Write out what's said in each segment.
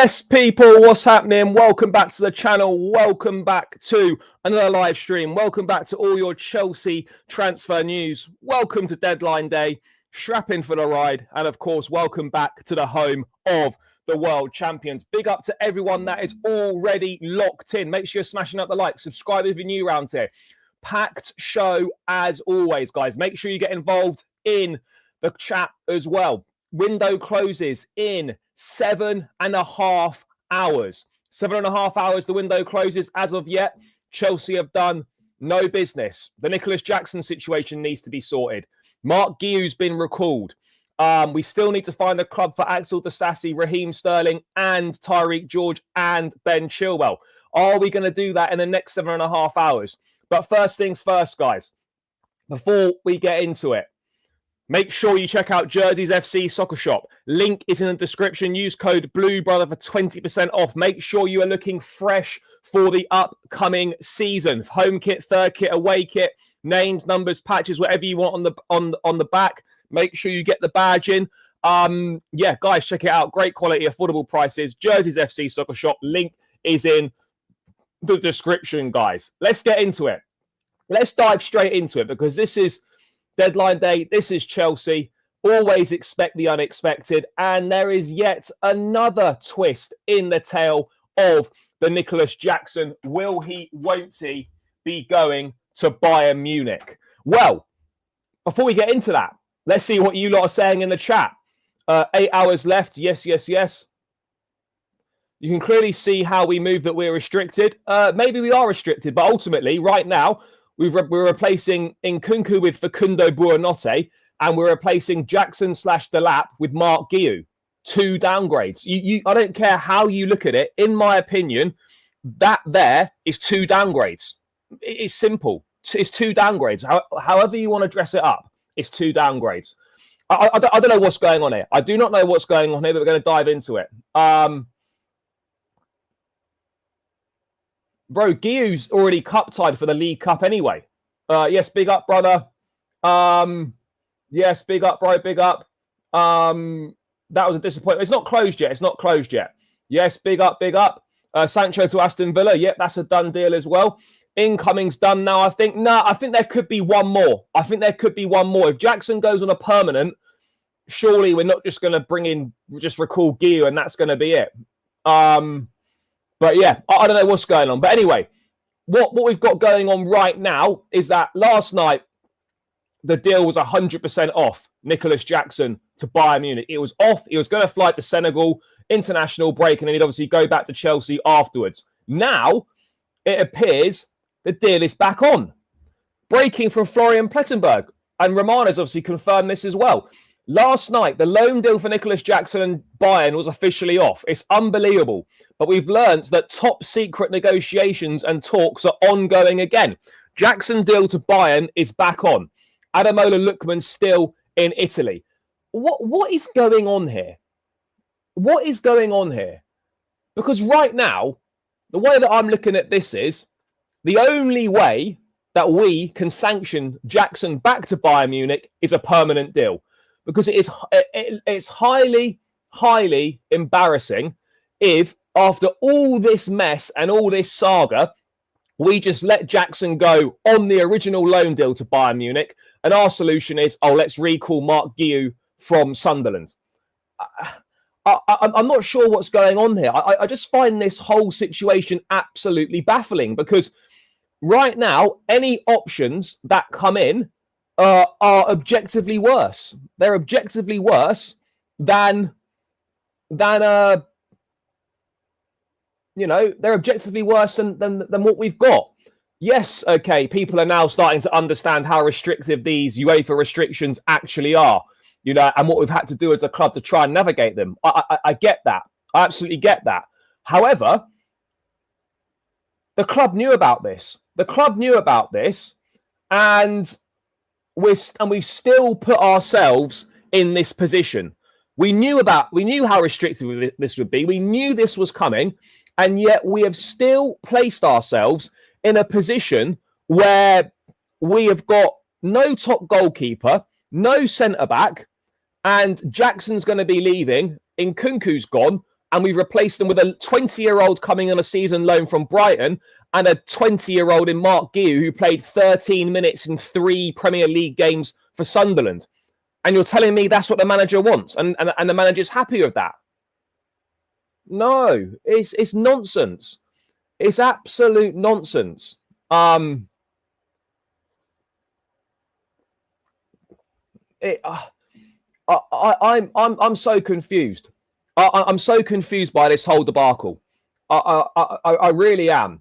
Yes, people, what's happening? Welcome back to the channel. Welcome back to another live stream. Welcome back to all your Chelsea transfer news. Welcome to deadline day. Strap in for the ride. And of course, welcome back to the home of the world champions. Big up to everyone that is already locked in. Make sure you're smashing up the like. Subscribe if you're new around here. Packed show as always, guys. Make sure you get involved in the chat as well. Window closes in 7.5 hours. 7.5 hours the window closes. As of yet, Chelsea have done no business. The Nicolas Jackson situation needs to be sorted. Marc Guiu's been recalled. We still need to find a club for Axel Disasi, Raheem Sterling, and Tyreek George and Ben Chilwell. Are we going to do that in the next 7.5 hours? But first things first, guys. Before we get into it, make sure you check out Jersey's FC Soccer Shop. Link is in the description. Use code BLUEBROTHER for 20% off. Make sure you are looking fresh for the upcoming season. Home kit, third kit, away kit, names, numbers, patches, whatever you want on the back. Make sure you get the badge in. Yeah, guys, check it out. Great quality, affordable prices. Jersey's FC Soccer Shop. Link is in the description, guys. Let's get into it. Let's dive straight into it because this is deadline day. This is Chelsea. Always expect the unexpected. And there is yet another twist in the tale of the Nicolas Jackson. Will he, won't he be going to Bayern Munich? Well, before we get into that, let's see what you lot are saying in the chat. 8 hours left. Yes, yes, yes. You can clearly see how we move that we're restricted. Maybe we are restricted, but ultimately, right now, we're replacing Nkunku with Facundo Buonanotte, and we're replacing Jackson/Delap with Marc Guiu. 2 downgrades. I don't care how you look at it. In my opinion, that there is 2 downgrades. It's simple. It's 2 downgrades. However you want to dress it up, it's 2 downgrades. I don't know what's going on here. I do not know what's going on here, but we're going to dive into it. Bro, Guiu's already cup tied for the League Cup anyway. Yes, big up, brother. Yes, big up, bro, big up. That was a disappointment. It's not closed yet. It's not closed yet. Yes, big up, big up. Sancho to Aston Villa. Yep, that's a done deal as well. Incoming's done now, I think. No, I think there could be one more. I think there could be one more. If Jackson goes on a permanent, surely we're not just going to bring in, just recall Guiu and that's going to be it. But yeah, I don't know what's going on. But anyway, what we've got going on right now is that last night, the deal was 100% off Nicolas Jackson to Bayern Munich. It was off. He was going to fly to Senegal, international break, and then he'd obviously go back to Chelsea afterwards. Now, it appears the deal is back on. Breaking from Florian Plettenberg. And Romana's obviously confirmed this as well. Last night, the loan deal for Nicolas Jackson and Bayern was officially off. It's unbelievable. But we've learned that top secret negotiations and talks are ongoing again. Jackson deal to Bayern is back on. Ademola Lookman still in Italy. What is going on here? What is going on here? Because right now, the way that I'm looking at this is the only way that we can sanction Jackson back to Bayern Munich is a permanent deal. Because it's highly, highly embarrassing if after all this mess and all this saga, we just let Jackson go on the original loan deal to Bayern Munich. And our solution is, let's recall Marc Guiu from Sunderland. I'm not sure what's going on here. I just find this whole situation absolutely baffling because right now, any options that come in are objectively worse. They're objectively worse than they're objectively worse than what we've got. Yes, okay, people are now starting to understand how restrictive these UEFA restrictions actually are, and what we've had to do as a club to try and navigate them. I get that. I absolutely get that. However, the club knew about this. The club knew about this, and we've still put ourselves in this position. We knew how restrictive this would be. We knew this was coming, and yet we have still placed ourselves in a position where we have got no top goalkeeper, no centre back, and Jackson's going to be leaving. Nkunku's gone, and we've replaced them with a 20-year-old coming on a season loan from Brighton and a 20-year-old in Marc Guiu who played 13 minutes in 3 Premier League games for Sunderland. And you're telling me that's what the manager wants and the manager's happy with that? No, it's nonsense. It's absolute nonsense. I'm so confused. I'm so confused by this whole debacle. I really am.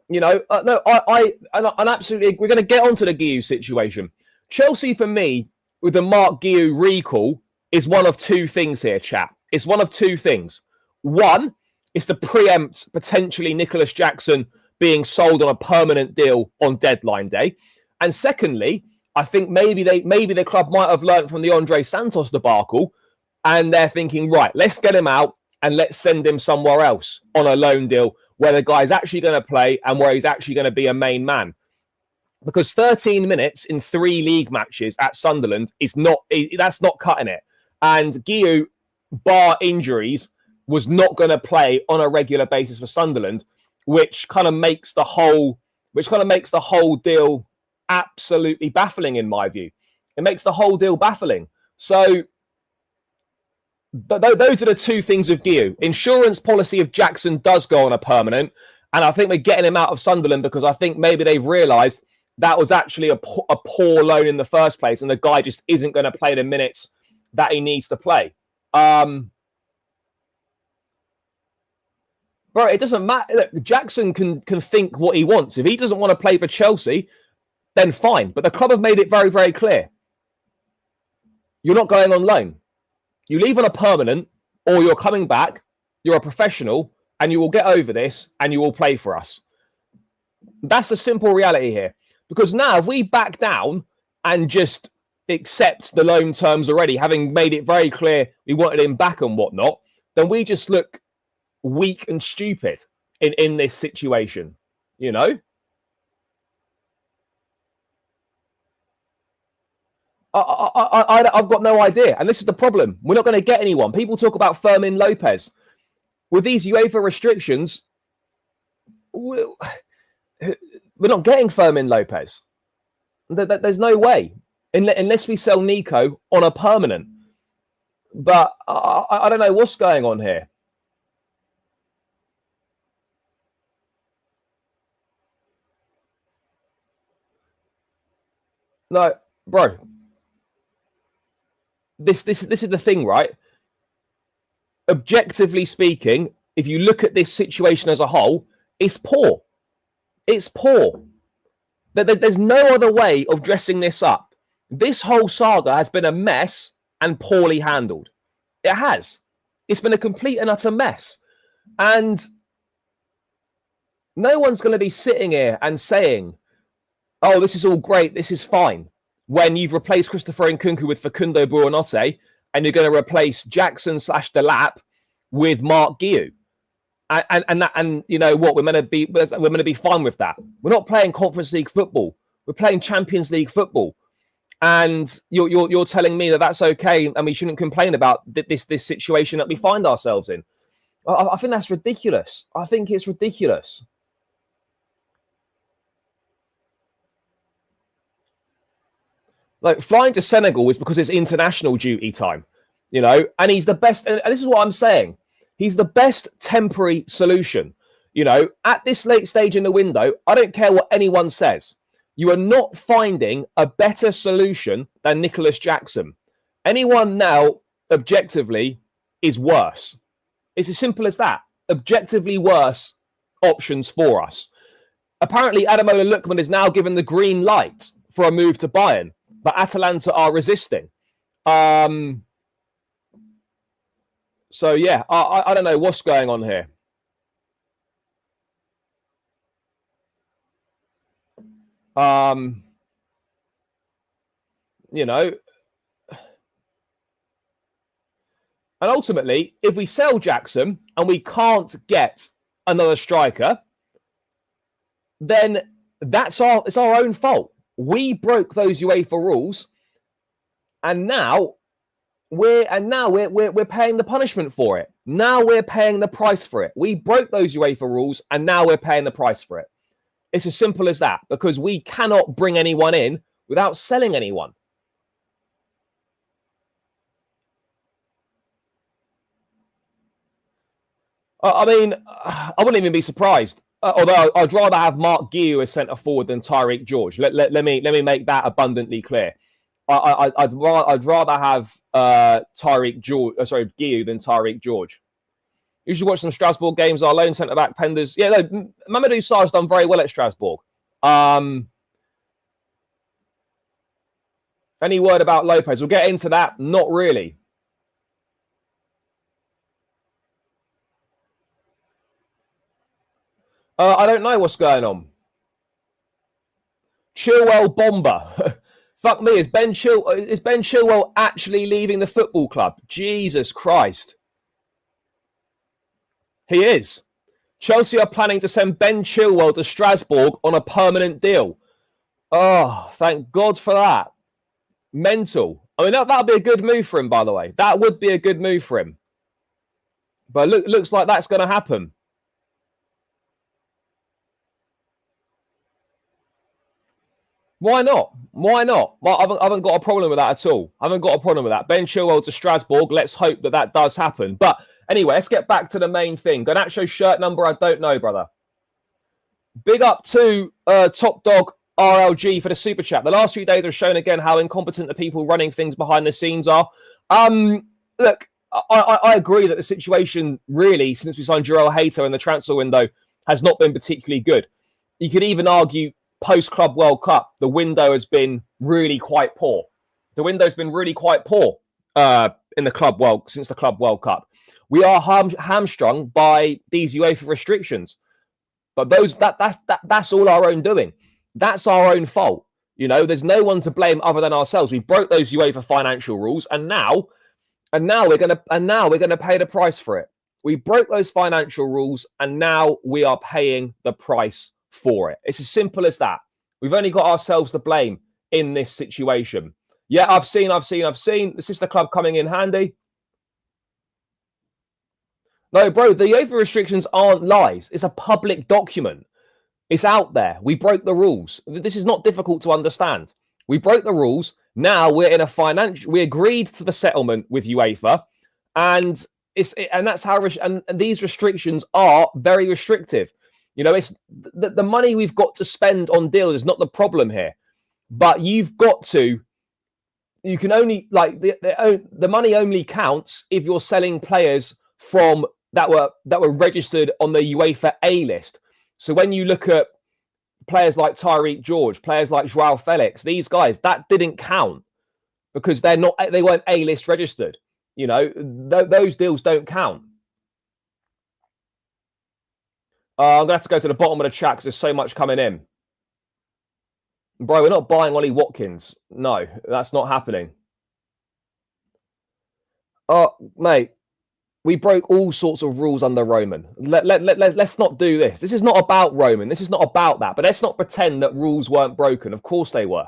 You know, and absolutely, we're going to get onto the Guiu situation. Chelsea, for me, with the Marc Guiu recall, is one of 2 things here, chat. It's one of 2 things. One is to preempt potentially Nicolas Jackson being sold on a permanent deal on deadline day. And secondly, I think maybe the club might have learned from the Andre Santos debacle, and they're thinking, right, let's get him out and let's send him somewhere else on a loan deal where the guy's actually going to play and where he's actually going to be a main man. Because 13 minutes in 3 league matches at Sunderland that's not cutting it. And Guiu, bar injuries, was not going to play on a regular basis for Sunderland, which kind of makes the whole deal absolutely baffling, in my view. It makes the whole deal baffling. So those are the 2 things with Guiu. Insurance policy of Jackson does go on a permanent, and I think we're getting him out of Sunderland because I think maybe they've realised that was actually a poor loan in the first place, and the guy just isn't going to play the minutes that he needs to play. Bro, it doesn't matter. Look, Jackson can think what he wants. If he doesn't want to play for Chelsea, then fine. But the club have made it very, very clear. You're not going on loan. You leave on a permanent, or you're coming back, you're a professional, and you will get over this, and you will play for us. That's the simple reality here. Because now, if we back down and just accept the loan terms already, having made it very clear we wanted him back and whatnot, then we just look weak and stupid in this situation, you know? I've got no idea. And this is the problem. We're not going to get anyone. People talk about Fermin Lopez. With these UEFA restrictions, we're not getting Fermin Lopez. There's no way. Unless we sell Nico on a permanent. But I don't know what's going on here. No, bro. This is the thing, right? Objectively speaking, if you look at this situation as a whole, it's poor. It's poor. There's no other way of dressing this up. This whole saga has been a mess and poorly handled. It has. It's been a complete and utter mess. And no one's going to be sitting here and saying, oh, this is all great, this is fine, when you've replaced Christopher Nkunku with Facundo Buonanotte and you're going to replace Jackson / Delap with Marc Guiu. And you know what, we're going to be fine with that. We're not playing Conference League football. We're playing Champions League football. And you're telling me that that's okay and we shouldn't complain about this situation that we find ourselves in. I think that's ridiculous. I think it's ridiculous. Like, flying to Senegal is because it's international duty time, you know, and he's the best. And this is what I'm saying. He's the best temporary solution. You know, at this late stage in the window, I don't care what anyone says. You are not finding a better solution than Nicolas Jackson. Anyone now, objectively, is worse. It's as simple as that. Objectively worse options for us. Apparently, Ademola Lookman is now given the green light for a move to Bayern, but Atalanta are resisting. So, yeah, I don't know what's going on here. You know, and ultimately, if we sell Jackson and we can't get another striker, then it's our own fault. We broke those UEFA rules, and now now we're paying the punishment for it. Now we're paying the price for it. We broke those UEFA rules, and now we're paying the price for it. It's as simple as that, because we cannot bring anyone in without selling anyone. I mean, I wouldn't even be surprised. Although I'd rather have Marc Guiu as centre forward than Tyreek George. Let me make that abundantly clear. I'd rather have Guiu than Tyreek George. Usually watch some Strasbourg games. Our lone centre back Penders. Yeah, no, Mamadou Sarr's done very well at Strasbourg. Any word about Lopez? We'll get into that. Not really. I don't know what's going on. Chilwell bomber. Fuck me, is Ben Chilwell actually leaving the football club? Jesus Christ. He is. Chelsea are planning to send Ben Chilwell to Strasbourg on a permanent deal. Oh, thank God for that. Mental. I mean, that'd be a good move for him, by the way. That would be a good move for him. But looks like that's going to happen. Why not? Why not? Well, I haven't got a problem with that at all. I haven't got a problem with that. Ben Chilwell to Strasbourg. Let's hope that does happen. But anyway, let's get back to the main thing. Garnacho shirt number, I don't know, brother. Big up to Top Dog RLG for the super chat. The last few days have shown again how incompetent the people running things behind the scenes are. Look, I agree that the situation really, since we signed Jarrell Hato in the transfer window, has not been particularly good. You could even argue post-Club World Cup, the window has been really quite poor. The window's been really quite poor since the Club World Cup. We are hamstrung by these UEFA restrictions, but that's all our own doing. That's our own fault. You know, there's no one to blame other than ourselves. We broke those UEFA financial rules, and now we're gonna pay the price for it. We broke those financial rules, and now we are paying the price for it. It's as simple as that. We've only got ourselves to blame in this situation. Yeah, I've seen the sister club coming in handy. No, bro, the UEFA restrictions aren't lies. It's a public document. It's out there. We broke the rules. This is not difficult to understand. We broke the rules. Now we're in a we agreed to the settlement with UEFA, and that's how. And these restrictions are very restrictive. You know, it's the money we've got to spend on deals is not the problem here, but you can only, like, the money only counts if you're selling players from that were registered on the UEFA A list. So when you look at players like Tyreek George, players like Joao Felix, these guys, that didn't count because they weren't A list registered. You know, those deals don't count. I'm going to have to go to the bottom of the chat because there's so much coming in. Bro, we're not buying Ollie Watkins. No, that's not happening. Oh, mate, we broke all sorts of rules under Roman. Let's not do this. This is not about Roman. This is not about that. But let's not pretend that rules weren't broken. Of course they were.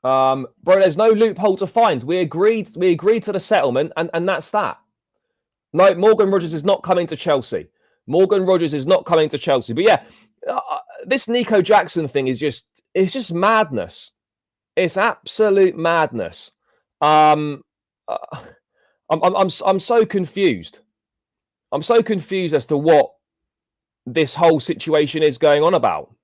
Bro, there's no loophole to find. We agreed to the settlement, and that's that. No, Morgan Rogers is not coming to Chelsea. Morgan Rogers is not coming to Chelsea. But yeah, this Nico Jackson thing is just madness. It's absolute madness. I'm so confused. I'm so confused as to what this whole situation is going on about.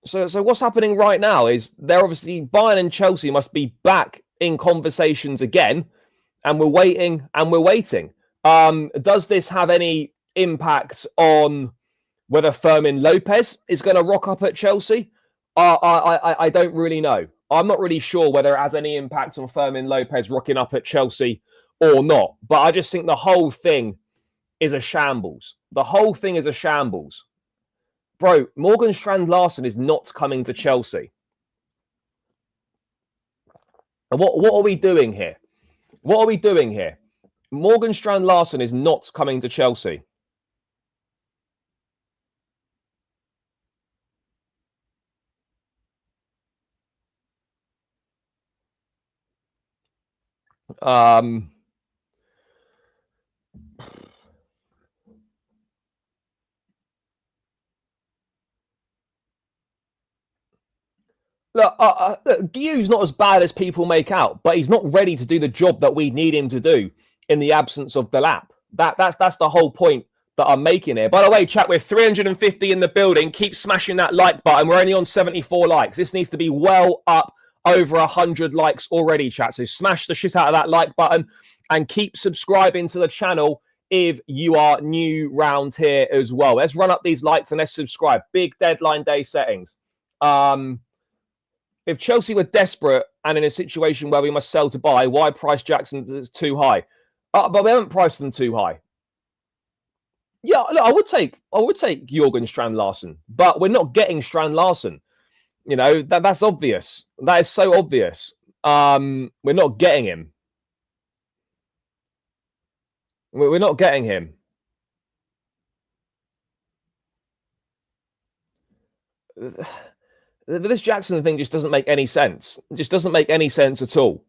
So what's happening right now is they're obviously, Bayern and Chelsea must be back in conversations again, and we're waiting and we're waiting. Does this have any impact on whether Fermin Lopez is going to rock up at Chelsea? I don't really know. I'm not really sure whether it has any impact on Fermin Lopez rocking up at Chelsea or not. But I just think the whole thing is a shambles. The whole thing is a shambles. Bro, Morgan Strand-Larsen is not coming to Chelsea. And what are we doing here? What are we doing here? Morgan Strand Larsen is not coming to Chelsea. Look, Guiu's not as bad as people make out, but he's not ready to do the job that we need him to do in the absence of Delap. That's the whole point that I'm making here. By the way, chat, we're 350 in the building. Keep smashing that like button. We're only on 74 likes. This needs to be well up over 100 likes already, chat. So smash the shit out of that like button and keep subscribing to the channel if you are new round here as well. Let's run up these likes and let's subscribe. Big deadline day settings. If Chelsea were desperate and in a situation where we must sell to buy, why price Jackson is too high? But we haven't priced them too high. Yeah, look, I would take Jurgen Strand Larsen, but we're not getting Strand Larsen. You know, that's obvious. That is so obvious. We're not getting him. We're not getting him. This Jackson thing just doesn't make any sense. It just doesn't make any sense at all.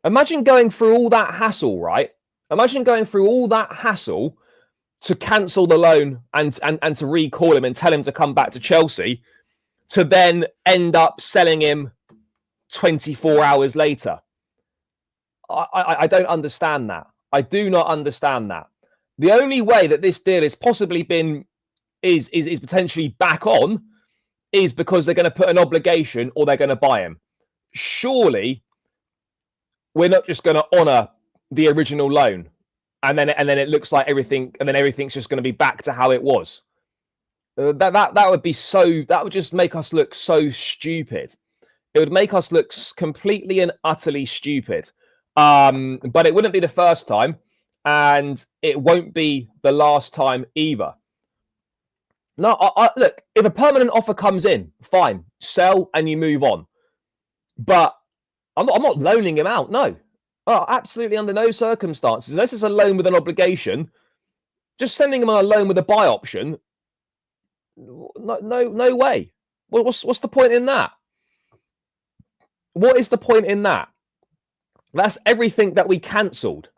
Imagine going through all that hassle, right? Imagine going through all that hassle to cancel the loan and to recall him and tell him to come back to Chelsea, to then end up selling him 24 hours later. I don't understand that. I do not understand that. The only way that this deal has possibly been is potentially back on is because they're going to put an obligation or they're going to buy him. Surely we're not just going to honour the original loan and then it looks like everything, and then everything's just going to be back to how it was. That would be so. That would just make us look so stupid. It would make us look completely and utterly stupid. But it wouldn't be the first time, and it won't be the last time either. No, look, if a permanent offer comes in, fine, sell and you move on. But I'm not loaning him out, no. Oh, absolutely under no circumstances. Unless it's a loan with an obligation, just sending him on a loan with a buy option, no way. What's the point in that? What is the point in that? That's everything that we cancelled.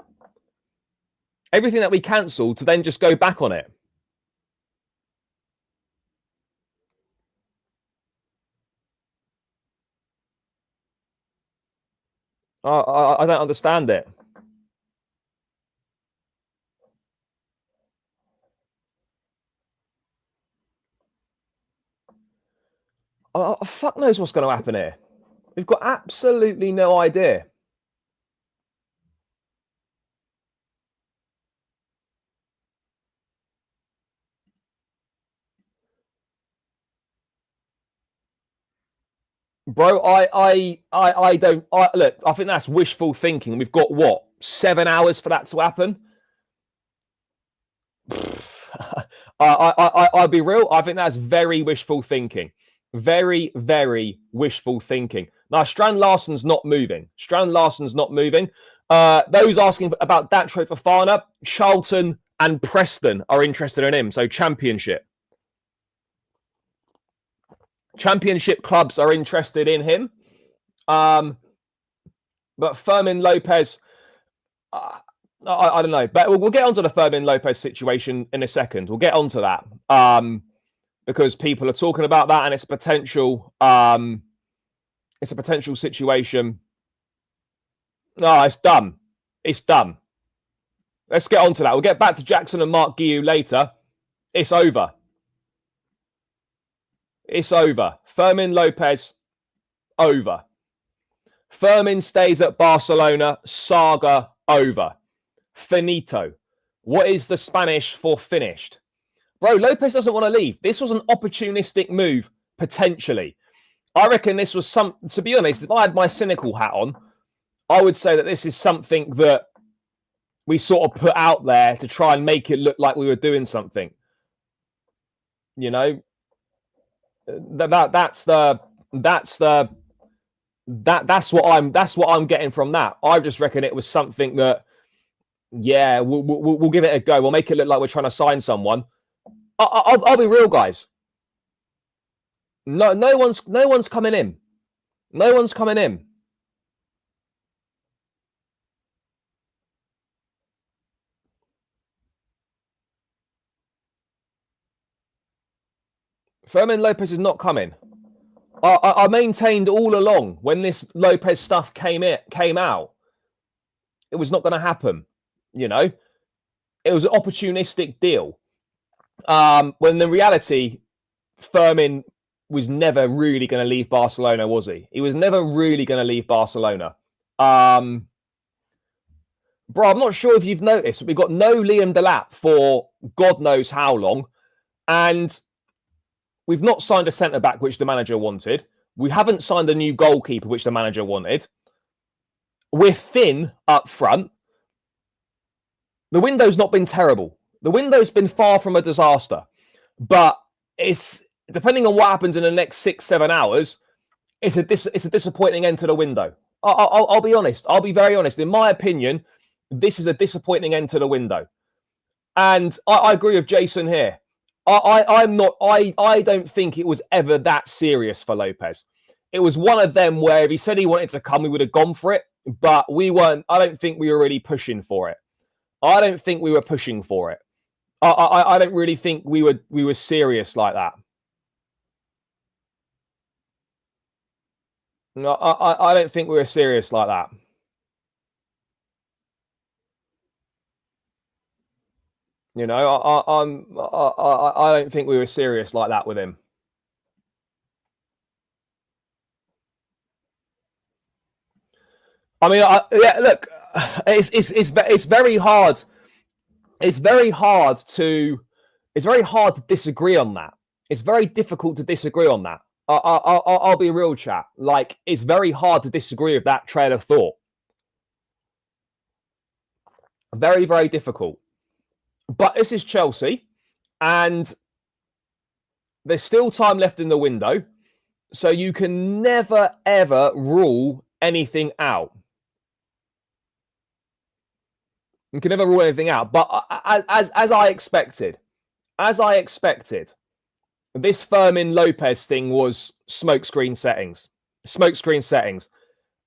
Everything that we cancelled to then just go back on it. I don't understand it. Fuck knows what's going to happen here. We've got absolutely no idea. Bro, I don't look. I think that's wishful thinking. We've got what, 7 hours for that to happen. I'll be real. I think that's very wishful thinking. Very, very wishful thinking. Now, Strand Larsen's not moving. Strand Larsen's not moving. Those asking about Datro Fofana, Charlton and Preston are interested in him. So Championship clubs are interested in him. But Fermin Lopez, I don't know. But we'll get onto the Fermin Lopez situation in a second. We'll get onto that. Because people are talking about that and it's a potential situation. No, it's done. It's done. Let's get onto that. We'll get back to Jackson and Marc Guiu later. It's over. It's over. Fermin Lopez, over. Fermin stays at Barcelona, saga over. Finito. What is the Spanish for finished? Bro, Lopez doesn't want to leave. This was an opportunistic move, potentially. I reckon this was to be honest, if I had my cynical hat on, I would say that this is something that we sort of put out there to try and make it look like we were doing something. You know? That's what I'm getting from that. I just reckon it was something that Yeah, we'll give it a go. We'll make it look like we're trying to sign someone. I'll be real, guys. No one's coming in. No one's coming in. Fermin Lopez is not coming. I maintained all along when this Lopez stuff came out, it was not going to happen. You know, it was an opportunistic deal. When the reality, Fermin was never really going to leave Barcelona, was he? He was never really going to leave Barcelona. Bro, I'm not sure if you've noticed, but we've got no Liam Delap for God knows how long. And we've not signed a centre-back, which the manager wanted. We haven't signed a new goalkeeper, which the manager wanted. We're thin up front. The window's not been terrible. The window's been far from a disaster. But it's, depending on what happens in the next 6-7 hours, it's a disappointing end to the window. I'll be honest. I'll be very honest. In my opinion, this is a disappointing end to the window. And I agree with Jason here. I don't think it was ever that serious for Lopez. It was one of them where if he said he wanted to come, we would have gone for it. But we weren't. I don't think we were really pushing for it. I don't think we were pushing for it. I don't really think we were serious like that. No, I don't think we were serious like that. You know, I don't think we were serious like that with him. I mean, yeah. Look, it's very hard. It's very hard to disagree on that. It's very difficult to disagree on that. I'll be real, chat. Like, it's very hard to disagree with that trail of thought. Very, very difficult. But this is Chelsea, and there's still time left in the window, so you can never, ever rule anything out. You can never rule anything out. But as I expected, this Fermin Lopez thing was smokescreen settings. Smokescreen settings.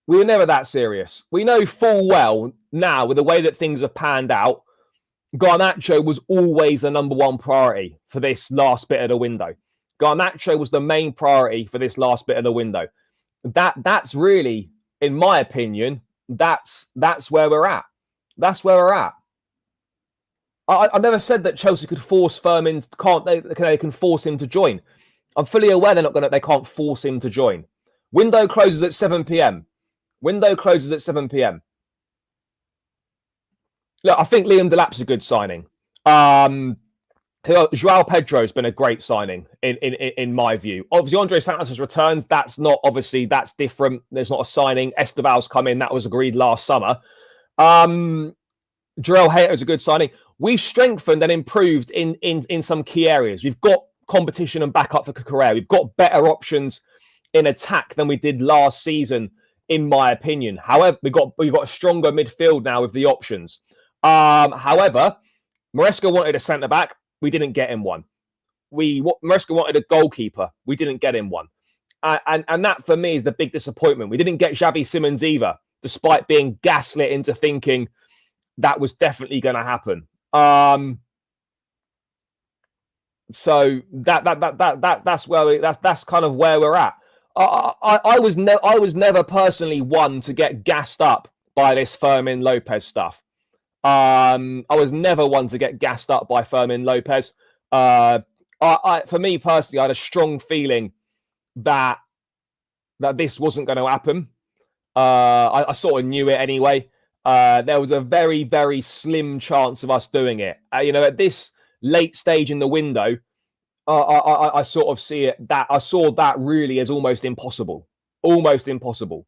We were never that serious. We know full well now, with the way that things have panned out, Garnacho was always the number one priority for this last bit of the window. Garnacho was the main priority for this last bit of the window. That's really, in my opinion, that's where we're at. That's where we're at. I never said that Chelsea could force Fermin. They can force him to join. I'm fully aware they can't force him to join. Window closes at 7 p.m. Window closes at 7 p.m. Look, I think Liam Delap's a good signing. Joao Pedro's been a great signing in my view. Obviously, Andre Santos has returned. That's different. There's not a signing. Estebal's come in. That was agreed last summer. Jarell Hayter is a good signing. We've strengthened and improved in some key areas. We've got competition and backup for Cucurella. We've got better options in attack than we did last season, in my opinion. However, we've got a stronger midfield now with the options. However, Maresca wanted a centre-back. We didn't get him one. Maresca wanted a goalkeeper. We didn't get him one. And that, for me, is the big disappointment. We didn't get Xavi Simons either, despite being gaslit into thinking that was definitely going to happen. So that's kind of where we're at. I was never personally one to get gassed up by this Fermin Lopez stuff. I was never one to get gassed up by Fermin Lopez. For me personally, I had a strong feeling that this wasn't going to happen. I sort of knew it anyway. There was a very, very slim chance of us doing it. At this late stage in the window, I sort of see it that I saw that really as almost impossible. Almost impossible.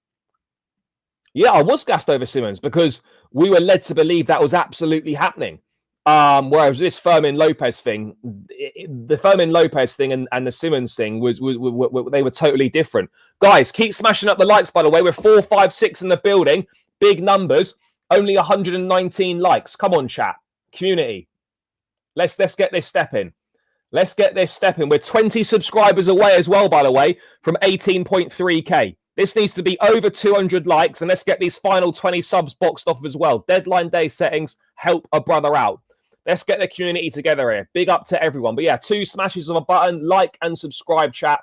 Yeah, I was gassed over Simons because we were led to believe that was absolutely happening. Whereas this Fermin Lopez thing, the Fermin Lopez thing and the Simons thing they were totally different. Guys, keep smashing up the likes, by the way. We're 4, 5, 6 in the building. Big numbers. Only 119 likes. Come on, chat. Community. Let's get this step in. Let's get this step in. We're 20 subscribers away as well, by the way, from 18.3k. This needs to be over 200 likes, and let's get these final 20 subs boxed off as well. Deadline day settings, help a brother out. Let's get the community together here. Big up to everyone. But yeah, 2 smashes of a button, like and subscribe, chat.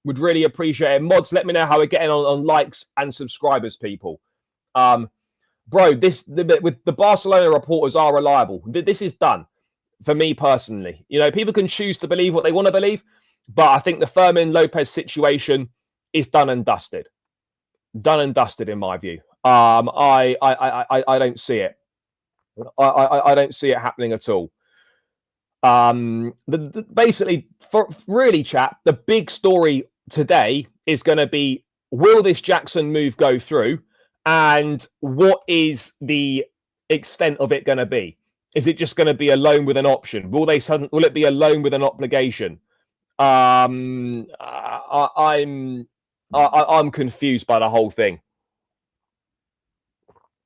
Would really appreciate it. Mods, let me know how we're getting on likes and subscribers, people. Bro, with the Barcelona reporters are reliable. This is done for me personally. You know, people can choose to believe what they want to believe, but I think the Fermin Lopez situation is done and dusted. Done and dusted, in my view. I don't see it. I don't see it happening at all. Basically, for really, chat, the big story today is going to be, will this Jackson move go through, and what is the extent of it going to be? Is it just going to be a loan with an option? Will it be a loan with an obligation? I'm confused by the whole thing.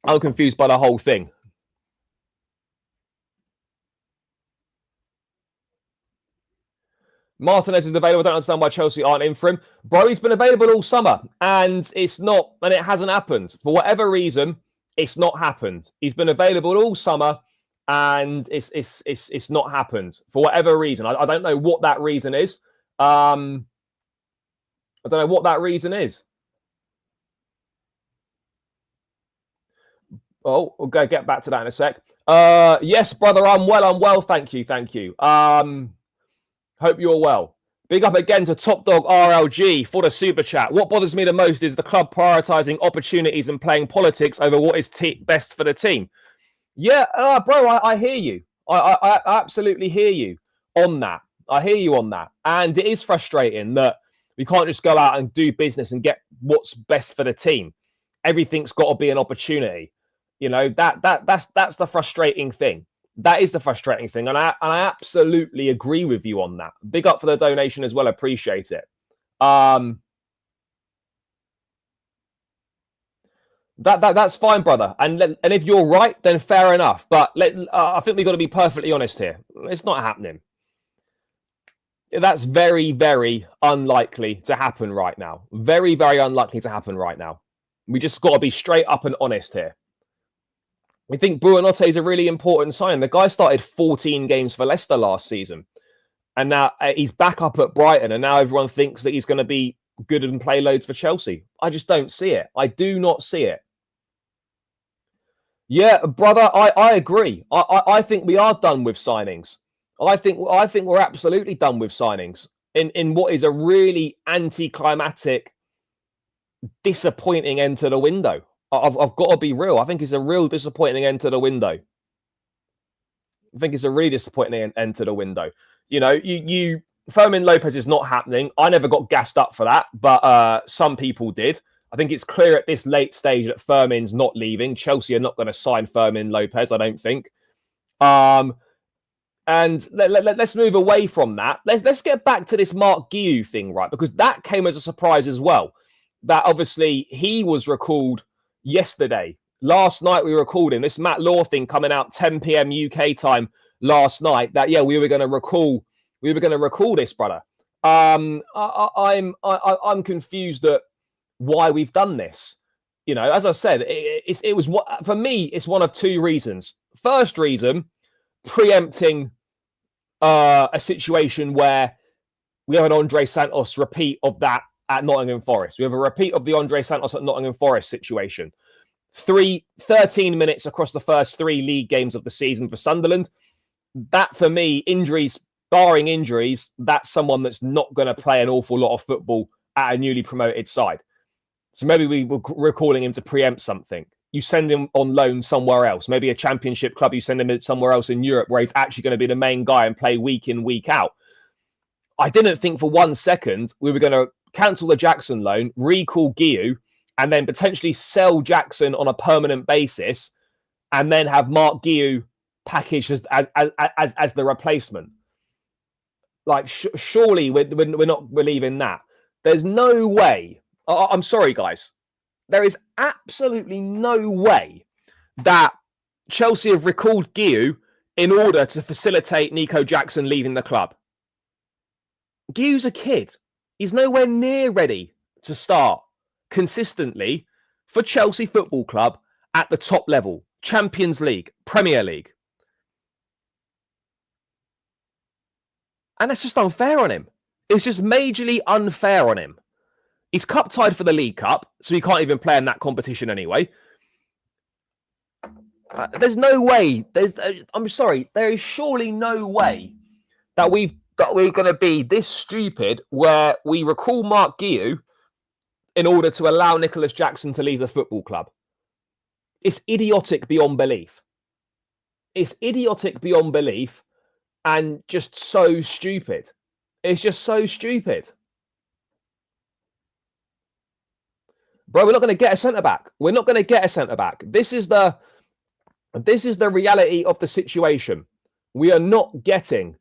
I'm confused by the whole thing. Martinez is available. I don't understand why Chelsea aren't in for him. Bro, he's been available all summer, and it hasn't happened. For whatever reason, it's not happened. He's been available all summer, and it's not happened for whatever reason. I don't know what that reason is. I don't know what that reason is. Oh, we'll get back to that in a sec. Yes, brother, I'm well. Thank you. Hope you're well. Big up again to Top Dog RLG for the super chat. What bothers me the most is the club prioritizing opportunities and playing politics over what is best for the team. Yeah, bro, I hear you. I absolutely hear you on that. I hear you on that. And it is frustrating that we can't just go out and do business and get what's best for the team. Everything's got to be an opportunity. You know, that's the frustrating thing. That is the frustrating thing. And I absolutely agree with you on that. Big up for the donation as well. Appreciate it. That's fine, brother. And if you're right, then fair enough. But I think we've got to be perfectly honest here. It's not happening. That's very, very unlikely to happen right now. Very, very unlikely to happen right now. We just got to be straight up and honest here. We think Buonanotte is a really important sign. The guy started 14 games for Leicester last season. And now he's back up at Brighton. And now everyone thinks that he's going to be good and play loads for Chelsea. I just don't see it. I do not see it. Yeah, brother, I agree. I think we are done with signings. I think we're absolutely done with signings in what is a really anticlimactic, disappointing end to the window. I've got to be real. I think it's a real disappointing end to the window. I think it's a really disappointing end to the window. You know, Fermin Lopez is not happening. I never got gassed up for that, but some people did. I think it's clear at this late stage that Fermin's not leaving. Chelsea are not going to sign Fermin Lopez, I don't think. And let's move away from that. Let's get back to this Marc Guiu thing, right? Because that came as a surprise as well. That obviously he was recalled yesterday. Last night we were recording this Matt Law thing coming out 10 p.m. UK time last night. That we were going to recall this, brother. I'm confused at why we've done this. You know, as I said, it was what for me. It's one of two reasons. First reason, preempting a situation where we have an Andre Santos repeat of that at Nottingham Forest. We have a repeat of the Andre Santos at Nottingham Forest situation. 13 minutes across the first 3 league games of the season for Sunderland. That, for me, barring injuries, that's someone that's not going to play an awful lot of football at a newly promoted side. So maybe we're calling him to preempt something. You send him on loan somewhere else, maybe a championship club, you send him somewhere else in Europe where he's actually going to be the main guy and play week in, week out. I didn't think for 1 second we were going to cancel the Jackson loan, recall Guiu, and then potentially sell Jackson on a permanent basis, and then have Marc Guiu packaged as the replacement. Like, surely we're not believing that. There's no way. I'm sorry, guys. There is absolutely no way that Chelsea have recalled Guiu in order to facilitate Nico Jackson leaving the club. Guiu's a kid. He's nowhere near ready to start consistently for Chelsea Football Club at the top level. Champions League, Premier League. And that's just unfair on him. It's just majorly unfair on him. He's cup tied for the League Cup, so he can't even play in that competition anyway. There's no way. I'm sorry. There is surely no way that we're going to be this stupid where we recall Marc Guiu in order to allow Nicolas Jackson to leave the football club. It's idiotic beyond belief. It's idiotic beyond belief and just so stupid. It's just so stupid. Bro, we're not going to get a centre-back. We're not going to get a centre-back. This is the reality of the situation. We are not getting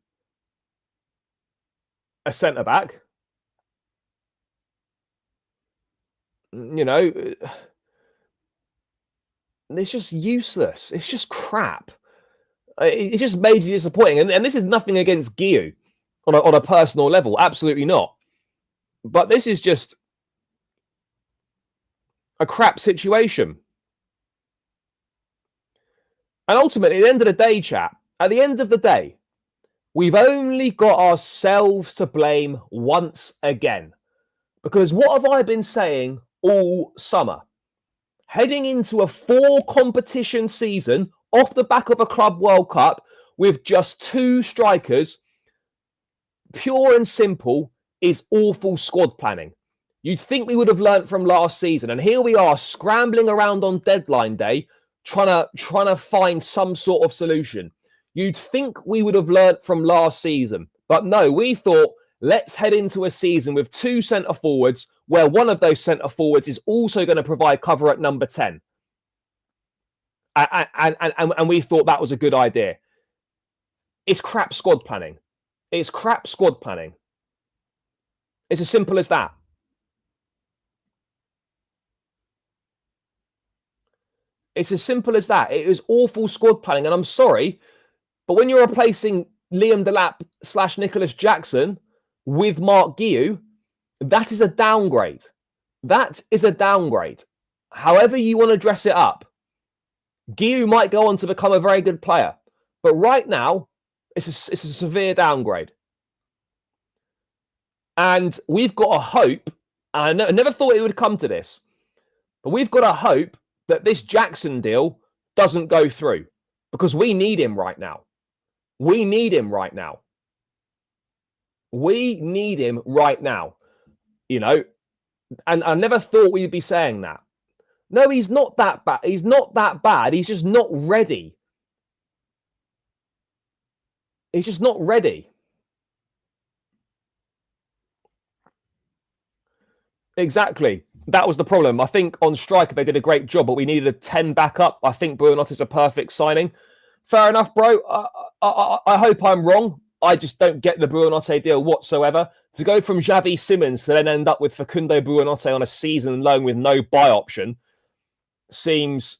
a centre-back. You know, it's just useless. It's just crap. It's just majorly disappointing. And this is nothing against Guiu on a personal level. Absolutely not. But this is just a crap situation. And ultimately, at the end of the day, chat, at the end of the day, we've only got ourselves to blame once again. Because what have I been saying all summer? Heading into a 4-competition season off the back of a Club World Cup with just 2 strikers, pure and simple, is awful squad planning. You'd think we would have learnt from last season. And here we are scrambling around on deadline day, trying to find some sort of solution. You'd think we would have learnt from last season. But no, we thought, let's head into a season with 2 centre forwards, where one of those centre forwards is also going to provide cover at number 10. And we thought that was a good idea. It's crap squad planning. It's crap squad planning. It's as simple as that. It's as simple as that. It is awful squad planning. And I'm sorry, but when you're replacing Liam Delap / Nicolas Jackson with Marc Guiu, that is a downgrade. That is a downgrade. However you want to dress it up. Guiu might go on to become a very good player. But right now, it's a severe downgrade. And we've got to hope, and I never thought it would come to this, but we've got to hope that this Jackson deal doesn't go through, because we need him right now. We need him right now. We need him right now. You know, and I never thought we'd be saying that. No, he's not that bad. He's not that bad. He's just not ready. He's just not ready. Exactly. That was the problem. I think on striker, they did a great job, but we needed a 10 backup. I think Buonanotte is a perfect signing. Fair enough, bro. I hope I'm wrong. I just don't get the Buonanotte deal whatsoever. To go from Xavi Simons to then end up with Facundo Buonanotte on a season loan with no buy option seems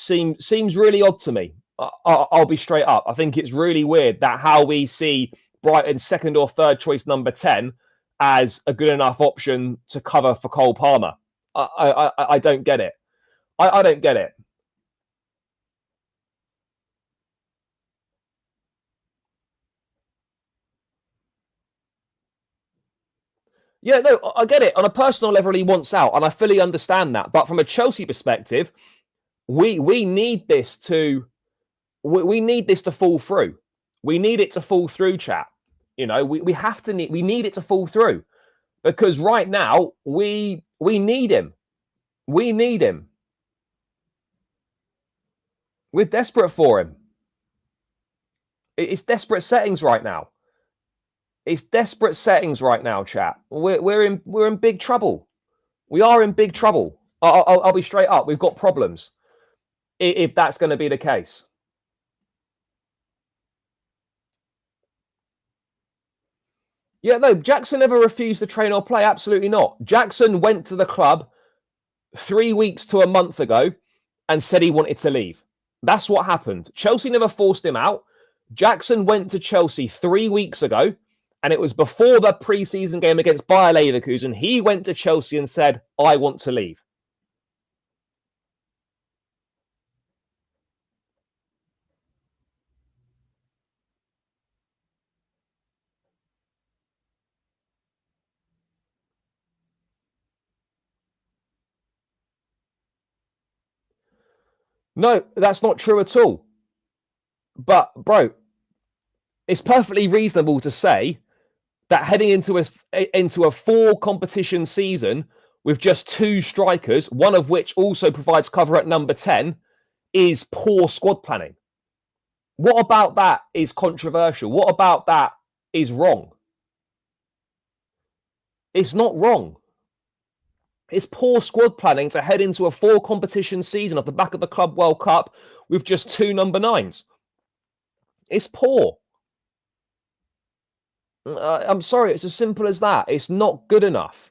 really odd to me. I'll be straight up. I think it's really weird that how we see Brighton's second or third choice number 10 as a good enough option to cover for Cole Palmer. I don't get it. I don't get it. Yeah, no, I get it. On a personal level, he wants out, and I fully understand that. But from a Chelsea perspective, we need this to fall through. We need it to fall through, chat. You know, we need it to fall through, because right now we need him. We need him. We're desperate for him. It's desperate settings right now. It's desperate settings right now, chat. We're in big trouble. We are in big trouble. I'll be straight up. We've got problems if that's going to be the case. Yeah, no, Jackson never refused to train or play. Absolutely not. Jackson went to the club 3 weeks to a month ago and said he wanted to leave. That's what happened. Chelsea never forced him out. Jackson went to Chelsea 3 weeks ago, and it was before the pre-season game against Bayer Leverkusen. He went to Chelsea and said, I want to leave. No, that's not true at all. But, bro, it's perfectly reasonable to say that heading into a 4 competition season with just 2 strikers, one of which also provides cover at number 10, is poor squad planning. What about that is controversial? What about that is wrong? It's not wrong. It's poor squad planning to head into a 4 competition season off the back of the Club World Cup with just 2 number 9s. It's poor. I'm sorry, it's as simple as that. It's not good enough.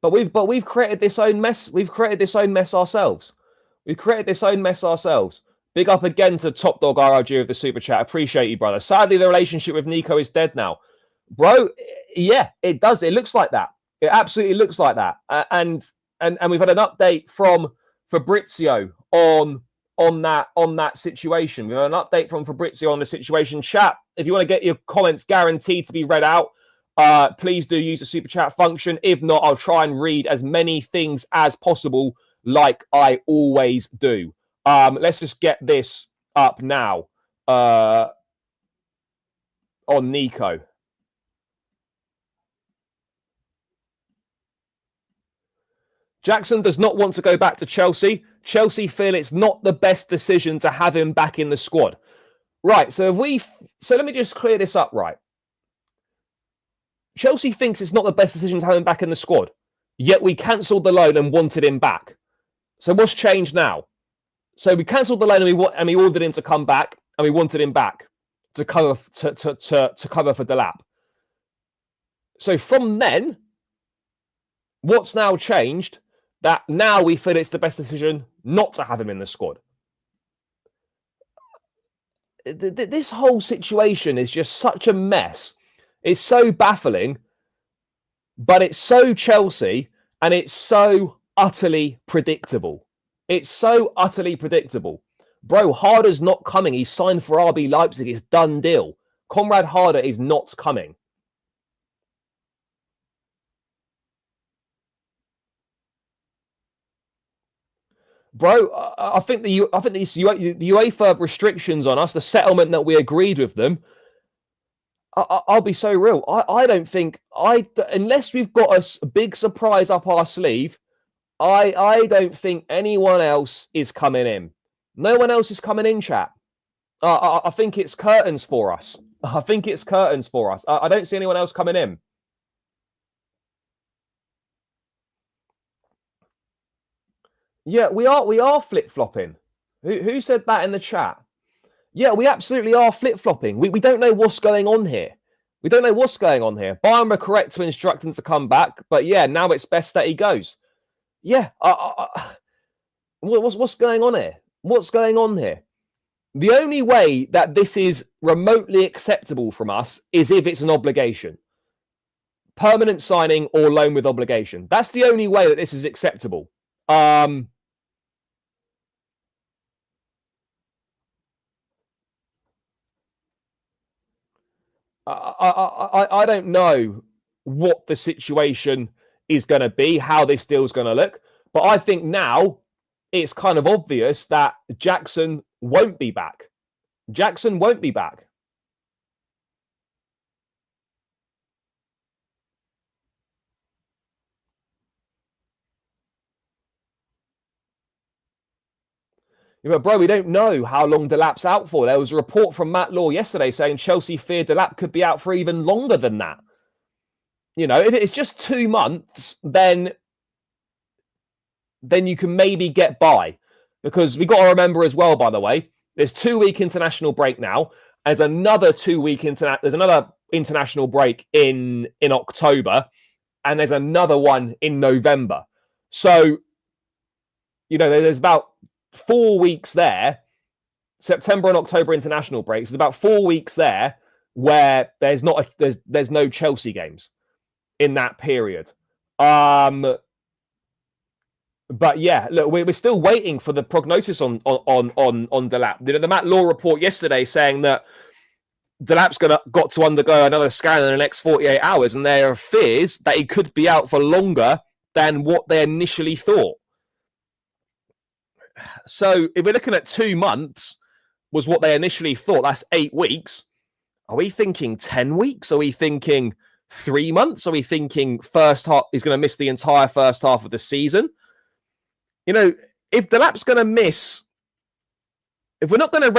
But we've created this own mess. We've created this own mess ourselves. We've created this own mess ourselves. Big up again to Top Dog RRG of the Super Chat. Appreciate you, brother. Sadly, the relationship with Nico is dead now. Bro, yeah, it does. It looks like that. It absolutely looks like that. And we've had an update from Fabrizio on that situation. We've had an update from Fabrizio on the situation. Chat, if you want to get your comments guaranteed to be read out, please do use the Super Chat function. If not, I'll try and read as many things as possible like I always do. Let's just get this up now on Nico. Jackson does not want to go back to Chelsea. Chelsea feel it's not the best decision to have him back in the squad. Right, so let me just clear this up right. Chelsea thinks it's not the best decision to have him back in the squad, yet we cancelled the loan and wanted him back. So what's changed now? So we cancelled the loan and we ordered him to come back, and we wanted him back to cover to cover for Delap. So from then, what's now changed? That now we feel it's the best decision not to have him in the squad. This whole situation is just such a mess. It's so baffling, but it's so Chelsea, and it's so utterly predictable. It's so utterly predictable. Bro, Harder's not coming. He's signed for RB Leipzig. It's done deal. Conrad Harder is not coming. Bro, I think the UEFA restrictions on us, the settlement that we agreed with them, I'll be so real. I don't think, unless we've got a big surprise up our sleeve, I don't think anyone else is coming in. No one else is coming in, chat. I think it's curtains for us. I think it's curtains for us. I don't see anyone else coming in. Yeah, we are flip-flopping. Who said that in the chat? Yeah, we absolutely are flip-flopping. We don't know what's going on here. We don't know what's going on here. Bayern were correct to instruct him to come back, but yeah, now it's best that he goes. Yeah, what's going on here? What's going on here? The only way that this is remotely acceptable from us is if it's an obligation. Permanent signing or loan with obligation. That's the only way that this is acceptable. I don't know what the situation is going to be, how this deal's going to look. But I think now it's kind of obvious that Jackson won't be back. Jackson won't be back. Yeah, but bro, we don't know how long Delap's out for. There was a report from Matt Law yesterday saying Chelsea fear Delap could be out for even longer than that. You know, if it's just 2 months, then you can maybe get by. Because we got to remember as well, by the way, there's 2-week international break now. There's another 2-week there's another international break in October, and there's another one in November. So, there's about 4 weeks there. September and October international breaks. There's about 4 weeks there where there's no Chelsea games in that period. But yeah, look, we're still waiting for the prognosis on Delap. The Matt Law report yesterday saying that Delap's got to undergo another scan in the next 48 hours, and there are fears that he could be out for longer than what they initially thought. So if we're looking at 2 months was what they initially thought, that's 8 weeks. Are we thinking 10 weeks? Are we thinking 3 months? Are we thinking first half he's going to miss the entire first half of the season? If Delap's going to miss, if we're not going to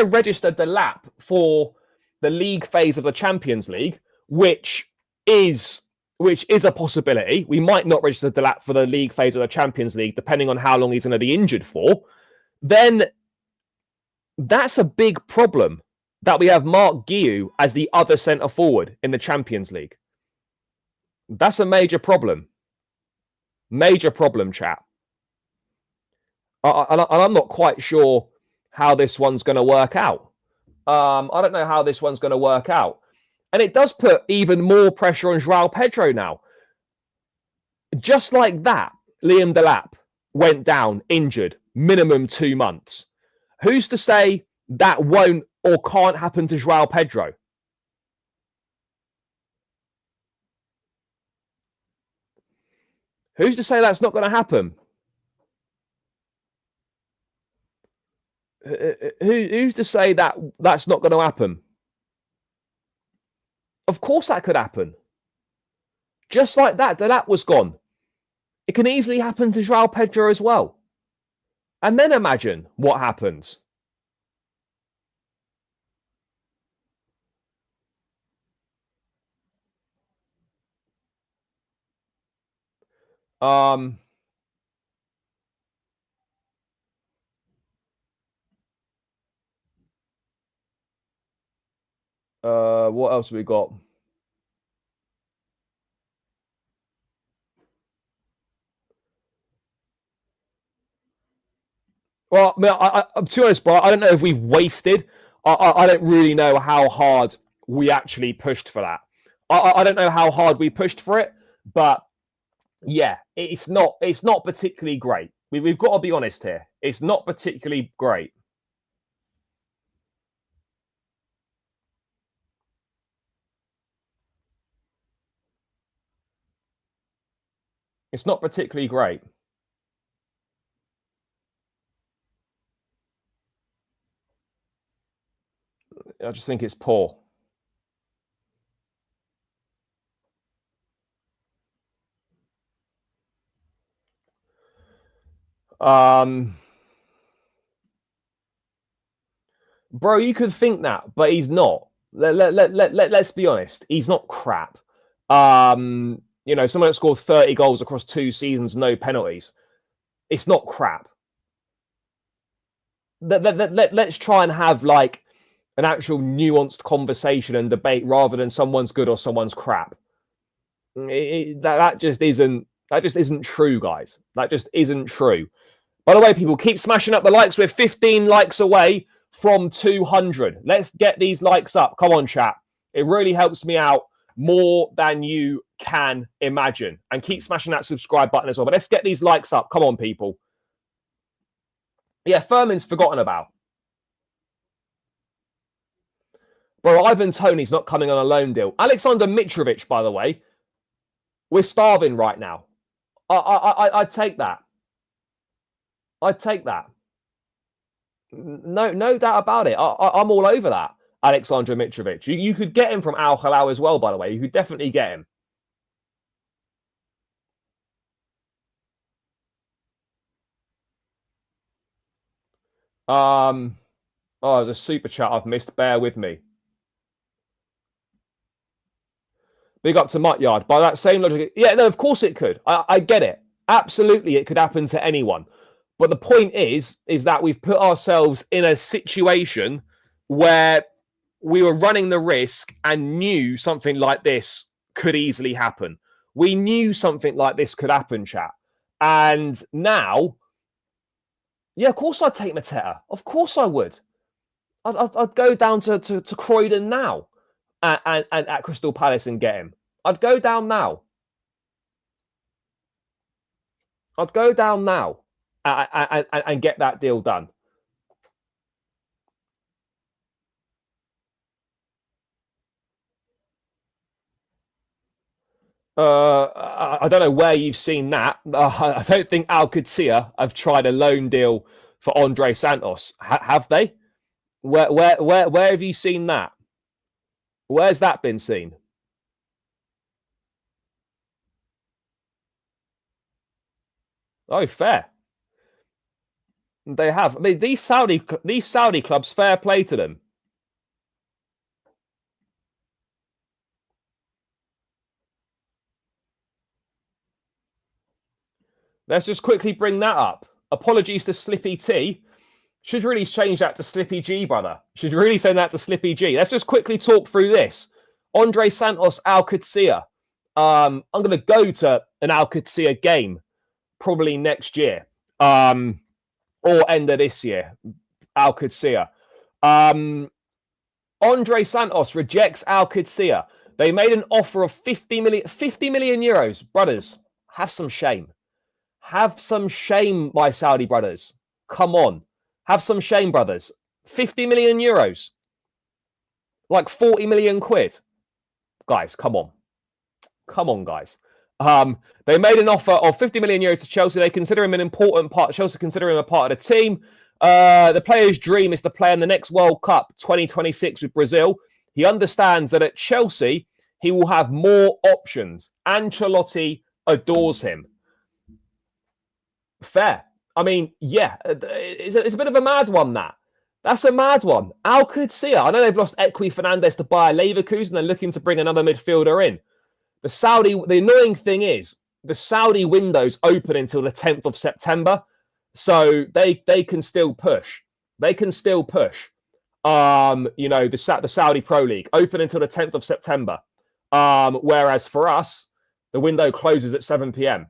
register Delap for the league phase of the Champions League, which is a possibility, we might not register Delap for the league phase of the Champions League, depending on how long he's going to be injured for, then that's a big problem that we have Marc Guiu as the other centre forward in the Champions League. That's a major problem. Major problem, chat. And I'm not quite sure how this one's going to work out. I don't know how this one's going to work out. And it does put even more pressure on João Pedro now. Just like that, Liam Delap went down, injured, minimum 2 months. Who's to say that won't or can't happen to João Pedro? Who's to say that's not going to happen? Who's to say that that's not going to happen? Of course that could happen. Just like that, Delap was gone. It can easily happen to João Pedro as well. And then imagine what happens. What else have we got? Well, I'm to be honest, bro. I don't know if we've wasted. I don't really know how hard we actually pushed for that. I don't know how hard we pushed for it, but yeah, it's not particularly great. We've got to be honest here. It's not particularly great. It's not particularly great. I just think it's poor. Bro, you could think that, but he's not. Let's be honest. He's not crap. Someone that scored 30 goals across 2 seasons, no penalties. It's not crap. Let's try and have like an actual nuanced conversation and debate rather than someone's good or someone's crap. That just isn't true, guys. That just isn't true. By the way, people, keep smashing up the likes. We're 15 likes away from 200. Let's get these likes up. Come on, chat. It really helps me out more than you can imagine. And keep smashing that subscribe button as well. But let's get these likes up. Come on, people. Yeah, Fermin's forgotten about. Bro, Ivan Toney's not coming on a loan deal. Alexander Mitrovic, by the way, we're starving right now. I'd take that. I'd take that. No doubt about it. I'm all over that. Alexander Mitrovic. You could get him from Al Hilal as well, by the way. You could definitely get him. Oh, there's a super chat I've missed. Bear with me. Big up to Mutt Yard. By that same logic, yeah, no, of course it could. I get it. Absolutely, it could happen to anyone. But the point is that we've put ourselves in a situation where we were running the risk and knew something like this could easily happen. We knew something like this could happen, chat. And now, yeah, of course I'd take Mateta. Of course I would. I'd go down to Croydon now and at Crystal Palace and get him. I'd go down now. I'd go down now and get that deal done. I don't know where you've seen that. I don't think Al-Qadsiya have tried a loan deal for Andre Santos. Have they? Where have you seen that? Where's that been seen? Oh, fair. They have. I mean, these Saudi clubs, fair play to them. Let's just quickly bring that up. Apologies to Slippy T. Should really change that to Slippy G, brother. Should really send that to Slippy G. Let's just quickly talk through this. Andre Santos, Al-Qadsiya. I'm going to go to an Al-Qadsiya game probably next year or end of this year. Al-Qadsiya. Andre Santos rejects Al-Qadsiya. They made an offer of 50 million euros. Brothers, have some shame. Have some shame, my Saudi brothers. Come on. Have some shame, brothers. 50 million euros. Like 40 million quid. Guys, come on. Come on, guys. They made an offer of 50 million euros to Chelsea. They consider him an important part. Chelsea consider him a part of the team. The player's dream is to play in the next World Cup 2026 with Brazil. He understands that at Chelsea, he will have more options. Ancelotti adores him. Fair. I mean, yeah, it's a bit of a mad one, that. That's a mad one. Al-Qadsiya. I know they've lost Equi Fernandez to Bayer Leverkusen. They're looking to bring another midfielder in. The annoying thing is, the Saudi window's open until the 10th of September. So they can still push. They can still push. The Saudi Pro League, open until the 10th of September. Whereas for us, the window closes at 7 p.m.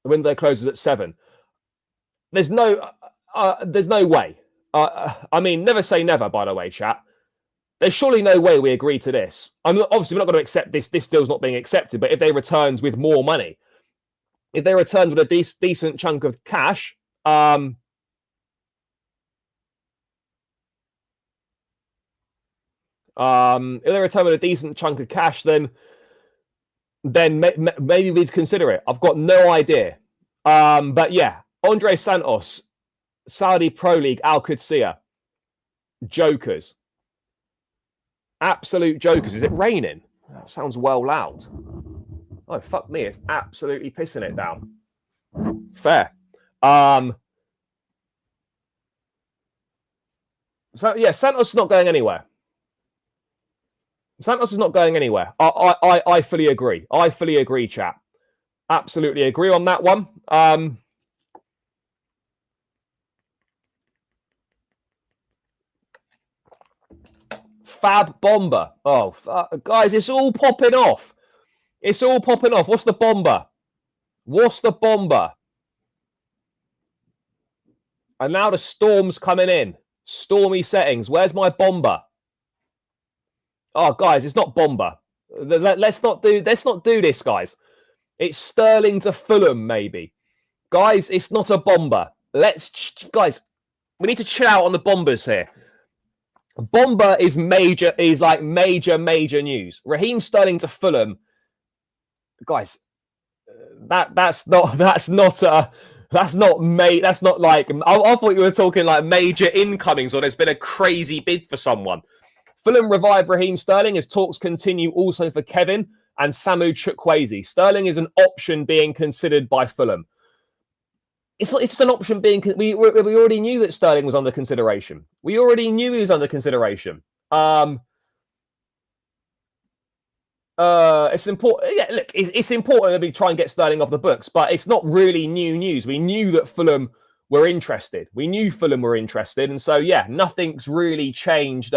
The window closes at 7. There's no way. I mean, never say never, by the way, chat. There's surely no way we agree to this. Obviously, we're not going to accept this. This deal's not being accepted. But if they returned with more money, if they returned with a decent chunk of cash, if they return with a decent chunk of cash, then maybe we'd consider it. I've got no idea. But yeah, Andre Santos, Saudi Pro League, Al-Qadsiya, jokers. Absolute jokers. Is it raining? That sounds well loud. Oh, fuck me. It's absolutely pissing it down. Fair. So, yeah, Santos is not going anywhere. Santos is not going anywhere. I fully agree. I fully agree, chat. Absolutely agree on that one. Fab Bomber. Oh, guys, it's all popping off. It's all popping off. What's the bomber? What's the bomber? And now the storm's coming in. Stormy settings. Where's my bomber? Oh, guys, it's not bomber. Let's not do this, guys. It's Sterling to Fulham, maybe. Guys, it's not a bomber. Guys, we need to chill out on the bombers here. Bomber is major news. Raheem Sterling to Fulham. Guys, that's not like, I thought you were talking like major incomings or there's been a crazy bid for someone. Fulham revive Raheem Sterling as talks continue also for Kevin and Samu Chukwueze. Sterling is an option being considered by Fulham. It's just an option being... We already knew that Sterling was under consideration. We already knew he was under consideration. It's important. Yeah, look, it's important that we try and get Sterling off the books, but it's not really new news. We knew that Fulham were interested. We knew Fulham were interested. And so, yeah, nothing's really changed.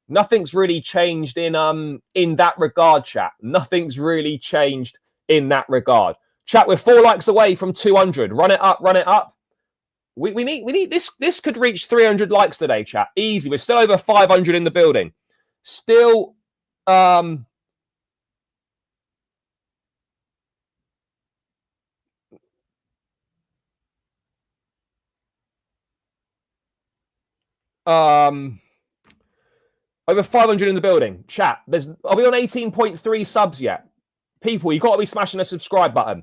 Nothing's really changed in that regard, chat. Nothing's really changed in that regard. Chat, we're 4 likes away from 200. Run it up, run it up. We need this. This could reach 300 likes today, chat. Easy. We're still over 500 in the building. Still, over 500 in the building. Chat. Are we on 18.3 subs yet? People, you've got to be smashing the subscribe button.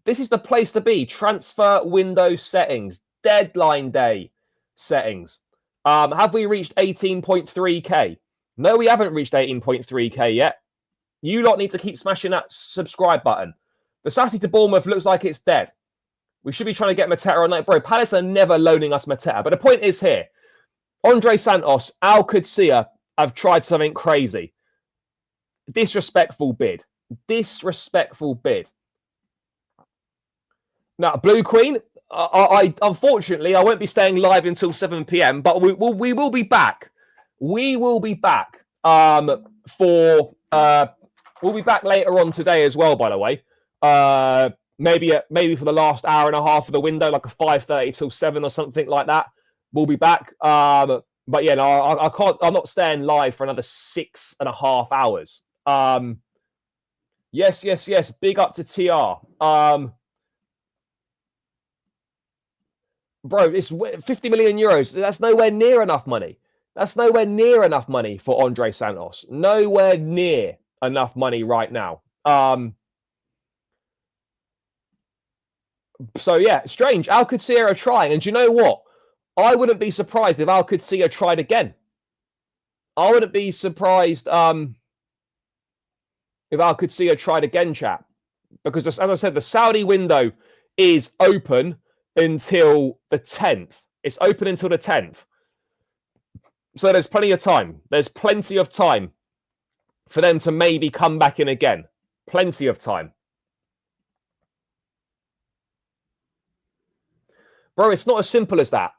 This is the place to be. Transfer window settings. Deadline day settings. Have we reached 18.3k? No, we haven't reached 18.3k yet. You lot need to keep smashing that subscribe button. The Sassy to Bournemouth looks like it's dead. We should be trying to get Mateta on that. Bro, Palace are never loaning us Mateta. But the point is here. Andre Santos, Al Qudsiya have tried something crazy. Disrespectful bid. Disrespectful bid. Now, Blue Queen, unfortunately, I won't be staying live until 7 p.m., but we will be back. We will be back we'll be back later on today as well, by the way. Maybe for the last hour and a half of the window, like a 5:30 till 7 or something like that. We'll be back. But yeah, no, I can't. I'm not staying live for another 6.5 hours. Yes. Big up to TR. Bro, it's 50 million euros. That's nowhere near enough money. That's nowhere near enough money for Andre Santos. Nowhere near enough money right now. So yeah, strange. Al Qudsiya are trying, and do you know what? I wouldn't be surprised if Al Qudsiya tried again. I wouldn't be surprised if Al Qudsiya tried again, chap. Because as I said, the Saudi window is open until the 10th. It's open until the 10th. So there's plenty of time. There's plenty of time for them to maybe come back in again. Plenty of time. Bro, it's not as simple as that.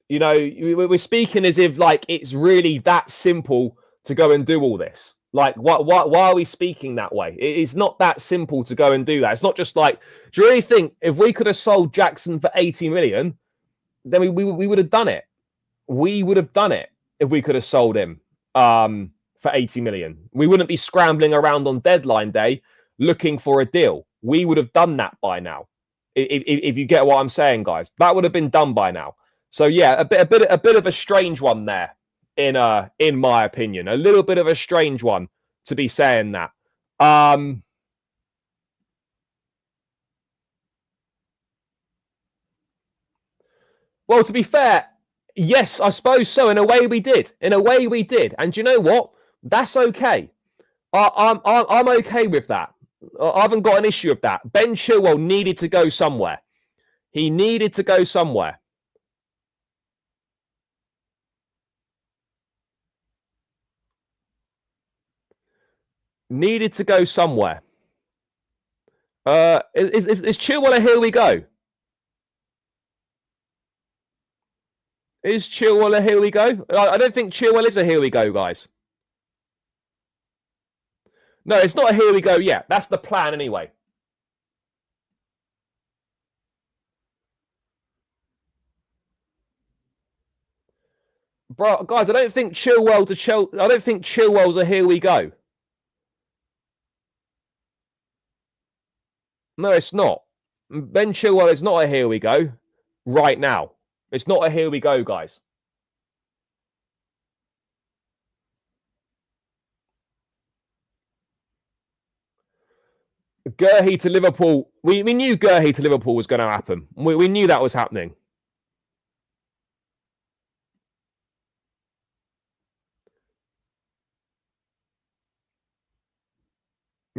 You know, we're speaking as if like it's really that simple to go and do all this. Like, why are we speaking that way? It's not that simple to go and do that. It's not just like, do you really think if we could have sold Jackson for 80 million, then we would have done it? We would have done it if we could have sold him for 80 million. We wouldn't be scrambling around on deadline day looking for a deal. We would have done that by now. If you get what I'm saying, guys, that would have been done by now. So yeah, a bit of a strange one there, in my opinion, a little bit of a strange one to be saying that. Well, to be fair, yes, I suppose so. In a way, we did. In a way, we did. And do you know what? That's okay. I'm okay with that. I haven't got an issue with that. Ben Chilwell needed to go somewhere. He needed to go somewhere. Needed to go somewhere. Is Chilwell a here we go? Is Chilwell a here we go? I don't think Chilwell is a here we go, guys. No, it's not a here we go yet. That's the plan anyway. Bro, guys, I don't think Chilwell's a here we go. No, it's not. Ben Chilwell is not a here we go right now. It's not a here we go, guys. Gurhey to Liverpool. We knew Gurhey to Liverpool was going to happen. We knew that was happening.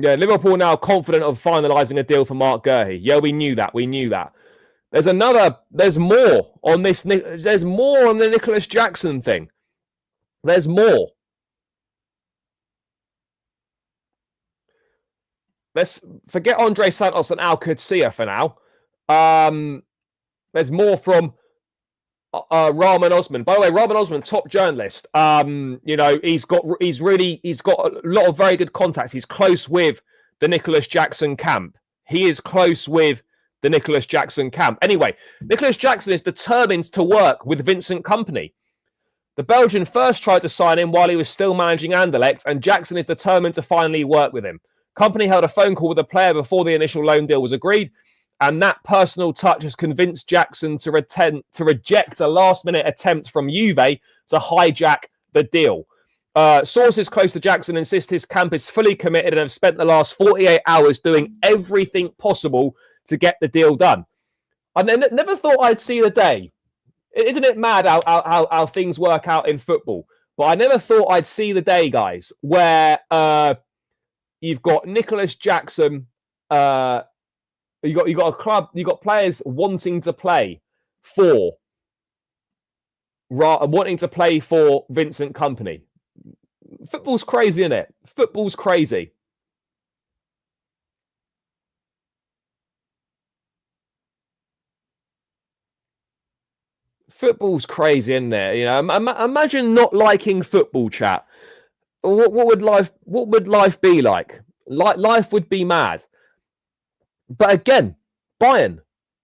Yeah, Liverpool now confident of finalising a deal for Marc Guiu. Yeah, we knew that. We knew that. There's more on this. There's more on the Nicolas Jackson thing. There's more. Let's forget Andre Santos and Al Qudsiya for now. There's more from Rahman Osman. By the way, Rahman Osman, top journalist. He's got a lot of very good contacts. He's close with the Nicolas Jackson camp. He is close with the Nicolas Jackson camp. Anyway, Nicolas Jackson is determined to work with Vincent Kompany. The Belgian first tried to sign him while he was still managing Anderlecht, and Jackson is determined to finally work with him. Kompany held a phone call with the player before the initial loan deal was agreed, and that personal touch has convinced Jackson to reject a last-minute attempt from Juve to hijack the deal. Sources close to Jackson insist his camp is fully committed and have spent the last 48 hours doing everything possible to get the deal done. I never thought I'd see the day. Isn't it mad how things work out in football? But I never thought I'd see the day, guys, where you've got Nicolas Jackson, you got a club, you got players wanting to play for Vincent Kompany. Football's crazy, isn't it? Football's crazy. Football's crazy, isn't there? You know, imagine not liking football, chat. What would life be like? Life would be mad. But again, Bayern,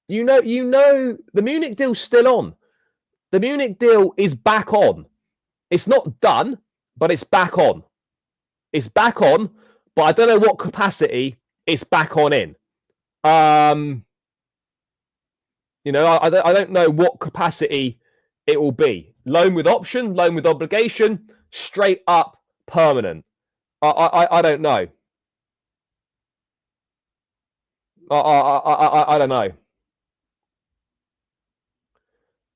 you know, the Munich deal's still on. The Munich deal is back on. It's not done, but it's back on. It's back on, but I don't know what capacity it's back on in. You know, I don't know what capacity it will be. Loan with option, loan with obligation, straight up permanent. I don't know. I don't know.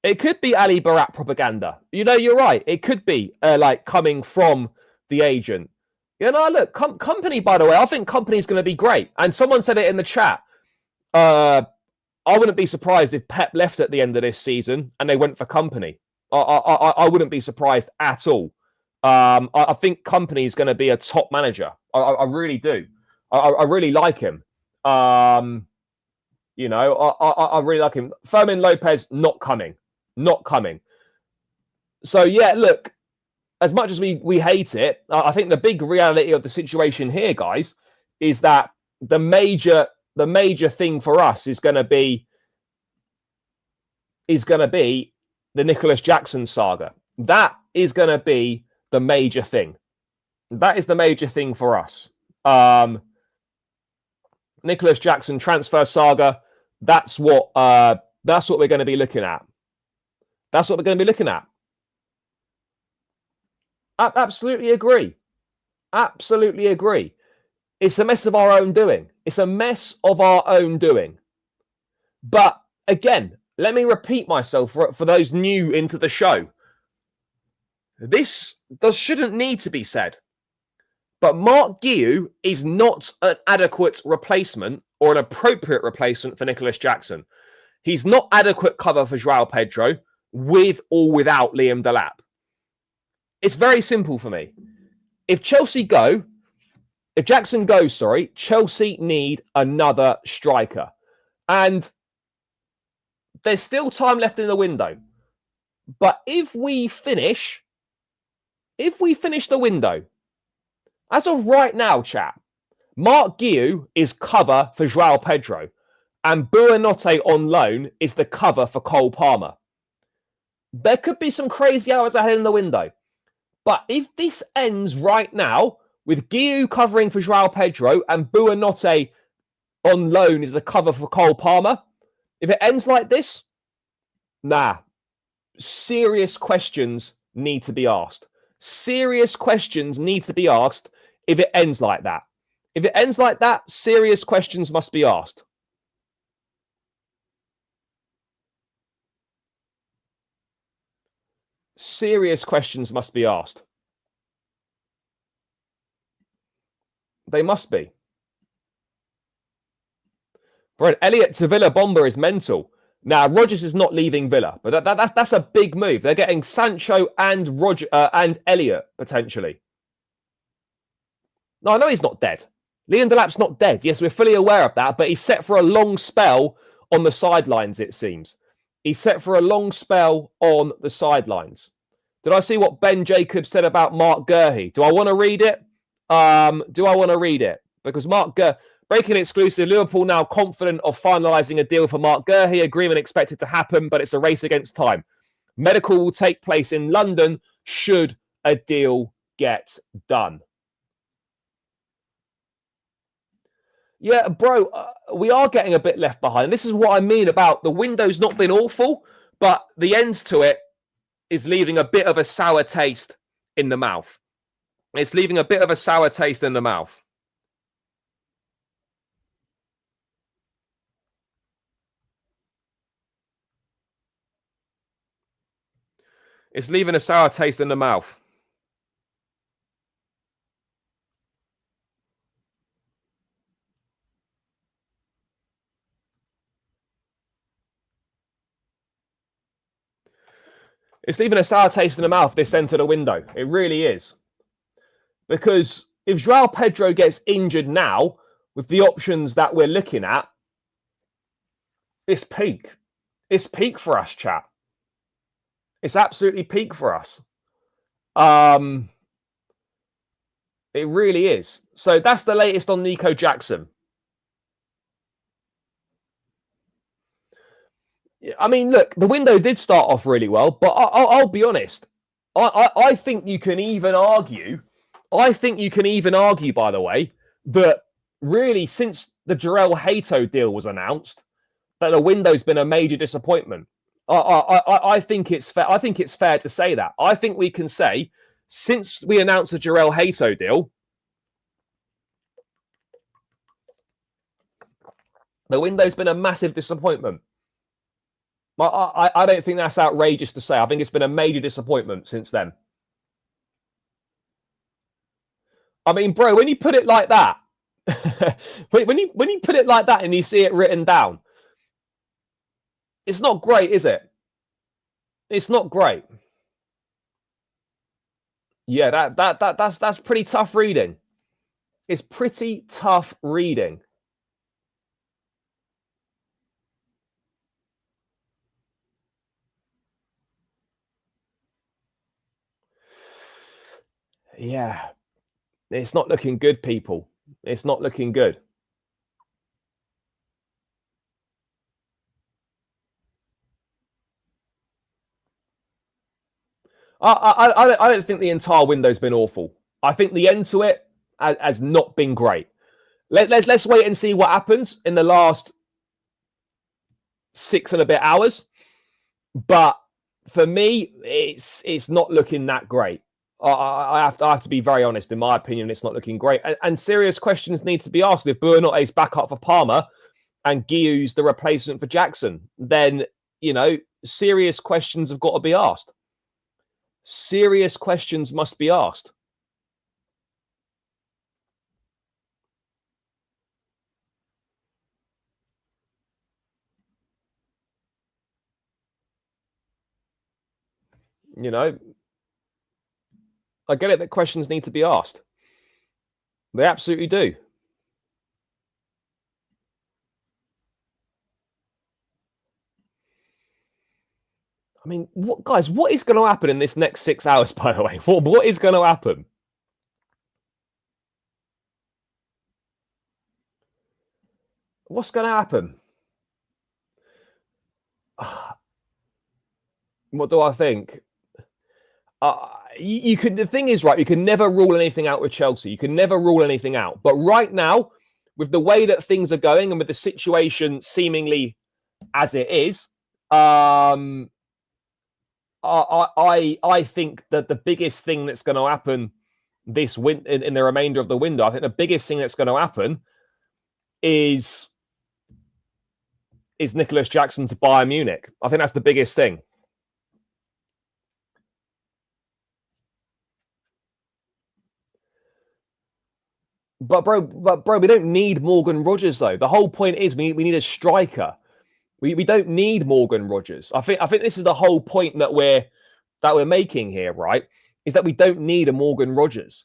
It could be Ali Barat propaganda. You know, you're right. It could be like coming from the agent. You know, look, Kompany, by the way, I think Kompany's going to be great. And someone said it in the chat. I wouldn't be surprised if Pep left at the end of this season and they went for Kompany. I wouldn't be surprised at all. I think Kompany is going to be a top manager. I really do. I really like him. You know, I really like him. Fermin Lopez, not coming. Not coming. So, yeah, look, as much as we hate it, I think the big reality of the situation here, guys, is that the major thing for us is going to be the Nicolas Jackson saga. That is going to be the major thing. That is the major thing for us. Nicolas Jackson transfer saga. That's what we're going to be looking at. That's what we're going to be looking at. I absolutely agree. Absolutely agree. It's a mess of our own doing. It's a mess of our own doing. But again, let me repeat myself for those new into the show. This shouldn't need to be said. But Marc Guiu is not an adequate replacement or an appropriate replacement for Nicolas Jackson. He's not adequate cover for Joao Pedro with or without Liam Delap. It's very simple for me. If Jackson goes, Chelsea need another striker. And there's still time left in the window. But if we finish the window, as of right now, chat, Marc Guiu is cover for Joao Pedro, and Buonanotte on loan is the cover for Cole Palmer. There could be some crazy hours ahead in the window. But if this ends right now, with Guiu covering for Joao Pedro and Buonanotte on loan is the cover for Cole Palmer, if it ends like this, serious questions need to be asked. Serious questions need to be asked if it ends like that. If it ends like that, serious questions must be asked. Serious questions must be asked. They must be. Right, Elliot to Villa bomber is mental. Now, Rodgers is not leaving Villa, but that's a big move. They're getting Sancho and and Elliot, potentially. No, I know he's not dead. Liam Delap's not dead. Yes, we're fully aware of that, but he's set for a long spell on the sidelines, it seems. He's set for a long spell on the sidelines. Did I see what Ben Jacobs said about Marc Guiu? Do I want to read it? Do I want to read it? Because Marc Guiu, breaking exclusive, Liverpool now confident of finalising a deal for Marc Guiu. Agreement expected to happen, but it's a race against time. Medical will take place in London should a deal get done. Yeah, bro, we are getting a bit left behind. This is what I mean about the window's not been awful, but the end to it is leaving a bit of a sour taste in the mouth. It's leaving a bit of a sour taste in the mouth. It's leaving a sour taste in the mouth. It's leaving a sour taste in the mouth, this end to the window. It really is. Because if João Pedro gets injured now, with the options that we're looking at, it's peak. It's peak for us, chat. It's absolutely peak for us. It really is. So that's the latest on Nico Jackson. I mean, look, the window did start off really well, but I'll be honest. I think you can even argue. I think you can even argue, by the way, that really since the Jarell Hato deal was announced, that the window's been a major disappointment. I think it's fair. I think it's fair to say that. I think we can say since we announced the Jarell Hato deal, the window's been a massive disappointment. I don't think that's outrageous to say. I think it's been a major disappointment since then. I mean, bro, when you put it like that, when you put it like that and you see it written down, it's not great, is it? It's not great. Yeah, that's pretty tough reading. It's pretty tough reading. Yeah. It's not looking good, people. It's not looking good. I don't think the entire window's been awful. I think the end to it has not been great. Let's wait and see what happens in the last 6 and a bit hours. But for me, it's not looking that great. I have to be very honest. In my opinion, it's not looking great. And serious questions need to be asked. If Buonotte's back up for Palmer and Guiu's the replacement for Jackson, then, you know, serious questions have got to be asked. Serious questions must be asked. You know, I get it that questions need to be asked. They absolutely do. I mean, guys, what is going to happen in this next 6 hours, by the way? What is going to happen? What's going to happen? What do I think? You can. The thing is, right, you can never rule anything out with Chelsea. You can never rule anything out. But right now, with the way that things are going and with the situation seemingly as it is, I think that the biggest thing that's going to happen this in the remainder of the window, I think the biggest thing that's going to happen is Nicolas Jackson to Bayern Munich. I think that's the biggest thing. But bro, we don't need Morgan Rogers though. The whole point is we need a striker. We don't need Morgan Rogers. I think this is the whole point that we're making here, right? Is that we don't need a Morgan Rogers.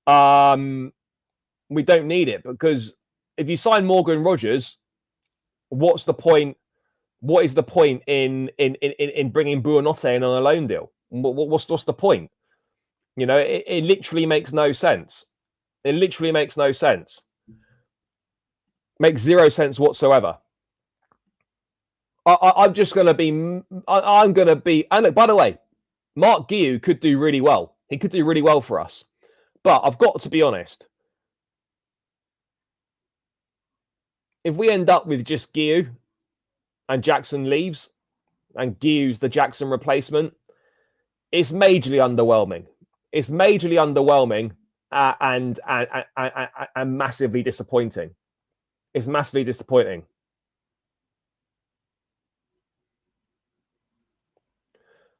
We don't need it because if you sign Morgan Rogers, what's the point what is the point in bringing Buonanotte in on a loan deal? What's the point? You know, it literally makes no sense. It literally makes no sense. Makes zero sense whatsoever. I'm just going to be. I'm going to be. And look, by the way, Marc Guiu could do really well. He could do really well for us. But I've got to be honest. If we end up with just Guiu and Jackson leaves, and Guiu's the Jackson replacement, it's majorly underwhelming. It's majorly underwhelming and massively disappointing. It's massively disappointing.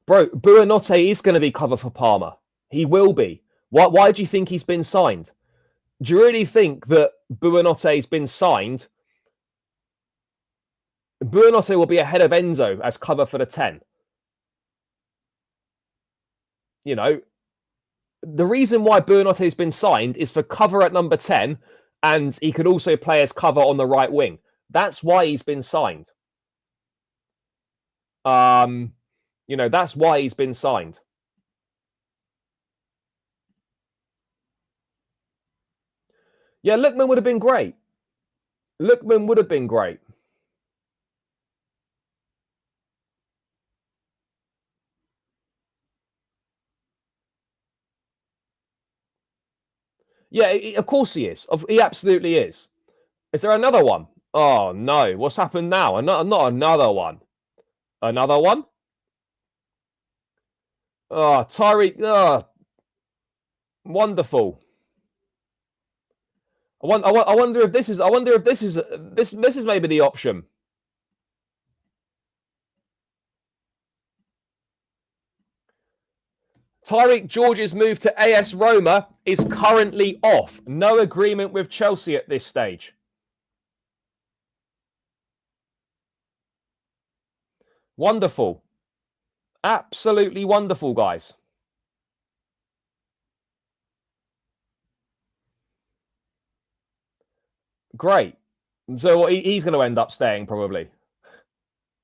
Bro, Buonanotte is going to be cover for Palmer. He will be. Why do you think he's been signed? Do you really think that Buonanotte's been signed? Buonanotte will be ahead of Enzo as cover for the 10. You know, the reason why Buonanotte has been signed is for cover at number 10, and he could also play as cover on the right wing. That's why he's been signed. You know, that's why he's been signed. Yeah, Lookman would have been great. Lookman would have been great. Yeah, of course he is. He absolutely is. Is there another one? Oh, no. What's happened now? Not another one. Another one? Oh, Tyreek. Oh, wonderful. I wonder if this is. I wonder if this is. This is maybe the option. Tyreek George's move to AS Roma is currently off. No agreement with Chelsea at this stage. Wonderful. Absolutely wonderful, guys. Great. So he's going to end up staying, probably.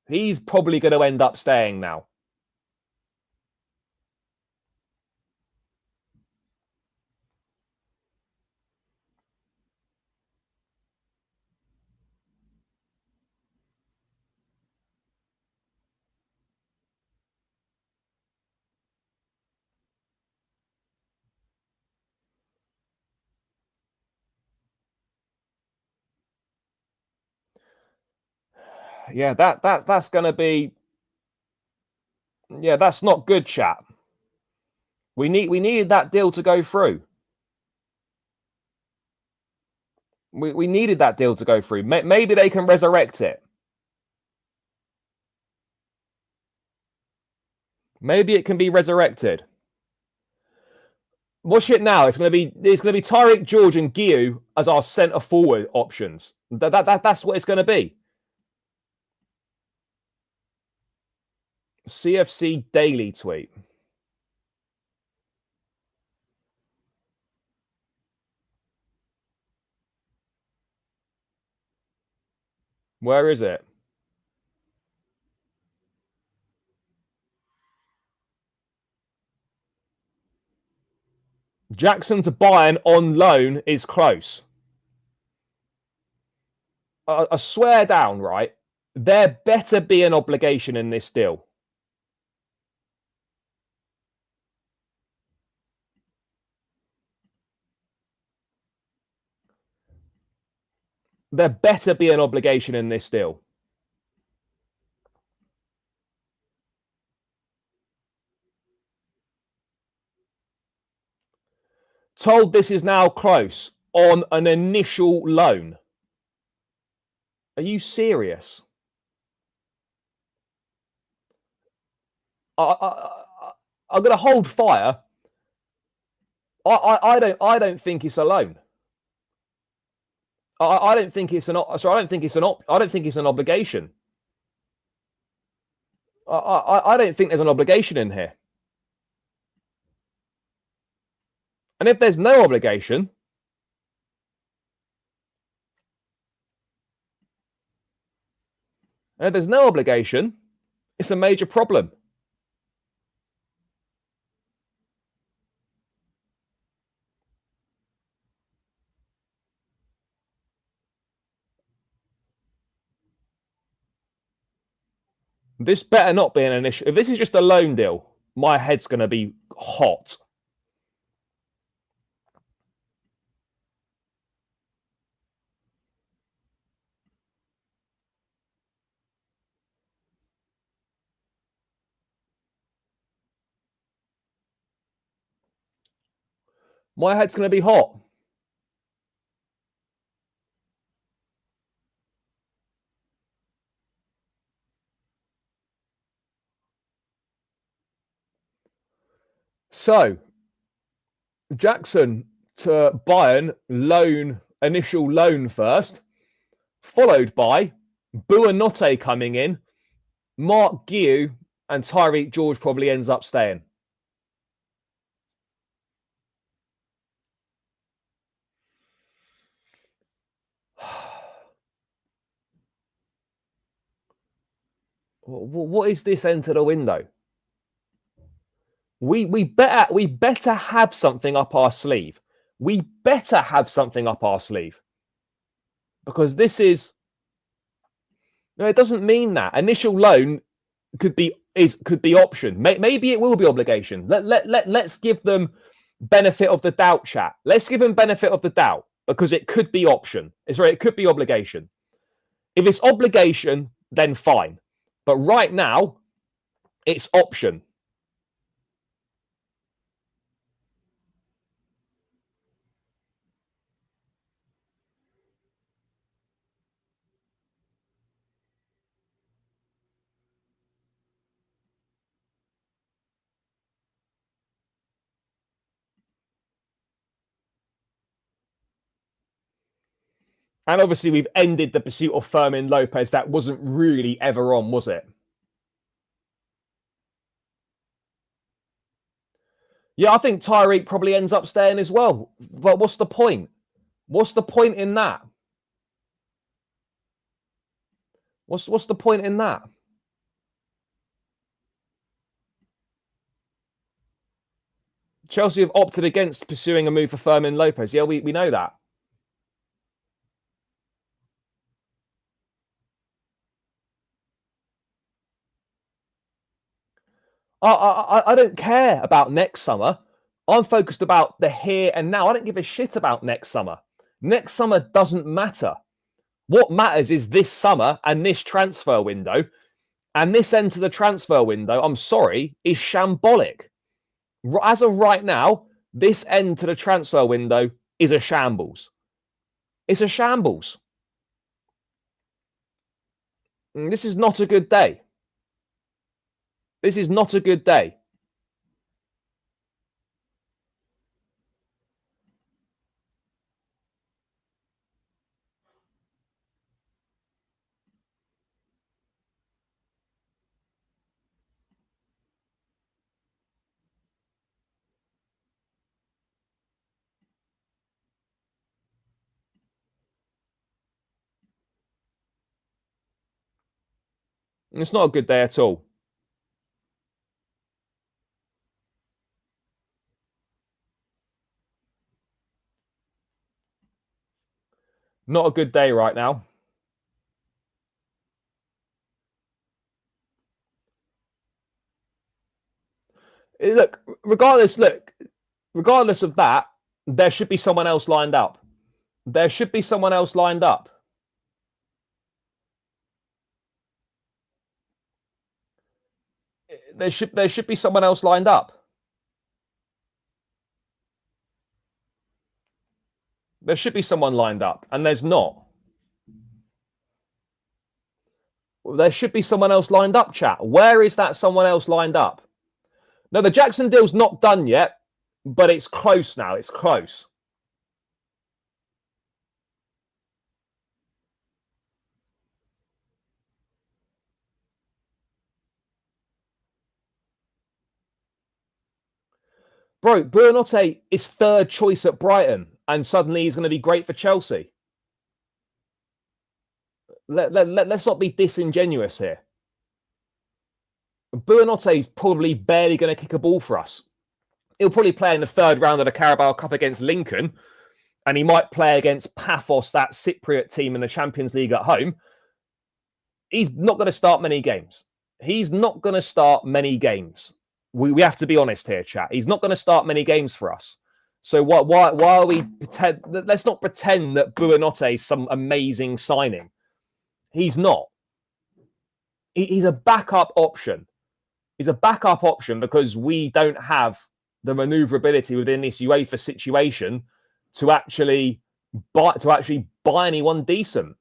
He's probably going to end up staying now. Yeah, that's going to be. Yeah, that's not good, chat. We needed that deal to go through. We needed that deal to go through. Maybe they can resurrect it. Maybe it can be resurrected. Watch it now. It's going to be Tyreek George and Guiu as our centre forward options. That's what it's going to be. CFC Daily tweet. Where is it? Jackson to Bayern on loan is close. I swear down, right? There better be an obligation in this deal. There better be an obligation in this deal. Told this is now close on an initial loan. Are you serious? I'm going to hold fire. I don't think it's a loan. I don't think it's an. Sorry, I don't think it's an. I don't think it's an obligation. I don't think there's an obligation in here. And if there's no obligation, And if there's no obligation, it's a major problem. This better not be an issue. If this is just a loan deal, my head's going to be hot. My head's going to be hot. So, Jackson to Bayern, initial loan first, followed by Buonanotte coming in, Marc Guiu, and Tyreek George probably ends up staying. What is this enter the window? We better have something up our sleeve. We better have something up our sleeve. Because this is no, it doesn't mean that. Initial loan could be option. Maybe it will be obligation. Let's give them benefit of the doubt, chat. Let's give them benefit of the doubt because it could be option. It could be obligation. If it's obligation, then fine. But right now, it's option. And obviously, we've ended the pursuit of Fermin Lopez. That wasn't really ever on, was it? Yeah, I think Tyreek probably ends up staying as well. But what's the point? What's the point in that? What's the point in that? Chelsea have opted against pursuing a move for Fermin Lopez. Yeah, we know that. I don't care about next summer. I'm focused about the here and now. I don't give a shit about next summer. Next summer doesn't matter. What matters is this summer and this transfer window. And this end to the transfer window, I'm sorry, is shambolic. As of right now, this end to the transfer window is a shambles. It's a shambles. And this is not a good day. This is not a good day. It's not a good day at all. Not a good day right now. Look, regardless of that, there should be someone else lined up. There should be someone else lined up. There should be someone else lined up. There should be someone lined up, and there's not. There should be someone else lined up, chat. Where is that someone else lined up? No, the Jackson deal's not done yet, but it's close now. It's close. Bro, Buonanotte is third choice at Brighton, and suddenly he's going to be great for Chelsea. Let's not be disingenuous here. Buonanotte is probably barely going to kick a ball for us. He'll probably play in the third round of the Carabao Cup against Lincoln, and he might play against Paphos, that Cypriot team in the Champions League at home. He's not going to start many games. He's not going to start many games. We have to be honest here, chat. He's not going to start many games for us. So why are we pretend? Let's not pretend that Buonanotte is some amazing signing. He's not. He's a backup option. He's a backup option because we don't have the maneuverability within this UEFA situation to actually buy anyone decent.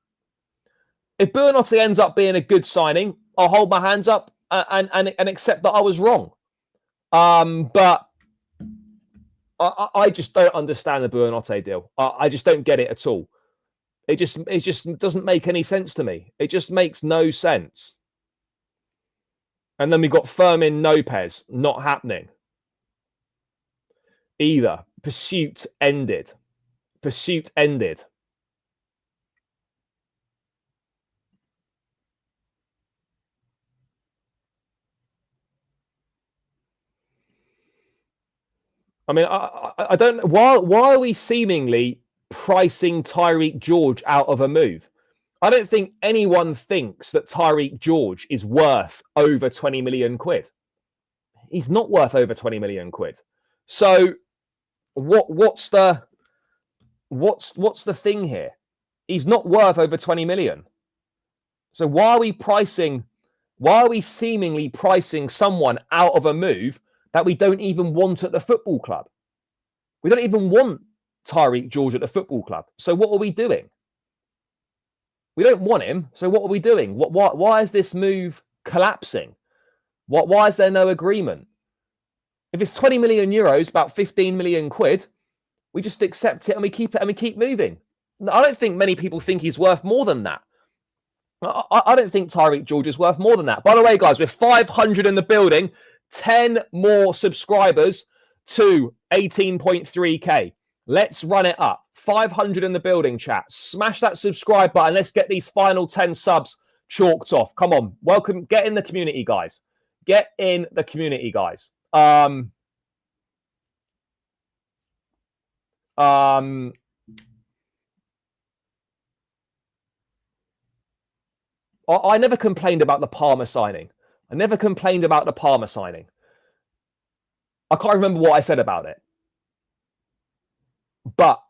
If Buonanotte ends up being a good signing, I'll hold my hands up and accept that I was wrong. But I just don't understand the Buonanotte deal. I just don't get it at all. It just doesn't make any sense to me. It just makes no sense. And then we've got Fermin Lopez, not happening either. Pursuit ended. Pursuit ended. I mean, I don't. Why are we seemingly pricing Tyreek George out of a move? I don't think anyone thinks that Tyreek George is worth over 20 million quid. He's not worth over 20 million quid. So what's the thing here? He's not worth over 20 million. So why are we seemingly pricing someone out of a move that we don't even want at the football club? We don't even want Tyreek George at the football club. So what are we doing? We don't want him. So what are we doing? Why is this move collapsing? Why is there no agreement? If it's 20 million euros, about 15 million quid, we just accept it and we keep it and we keep moving. I don't think many people think he's worth more than that. I don't think Tyreek George is worth more than that. By the way, guys, we're 500 in the building, 10 more subscribers to 18.3K. Let's run it up. 500 in the building, chat. Smash that subscribe button. Let's get these final 10 subs chalked off. Come on. Welcome. Get in the community, guys. Get in the community, guys. I never complained about the Palmer signing. I never complained about the Palmer signing. I can't remember what I said about it. But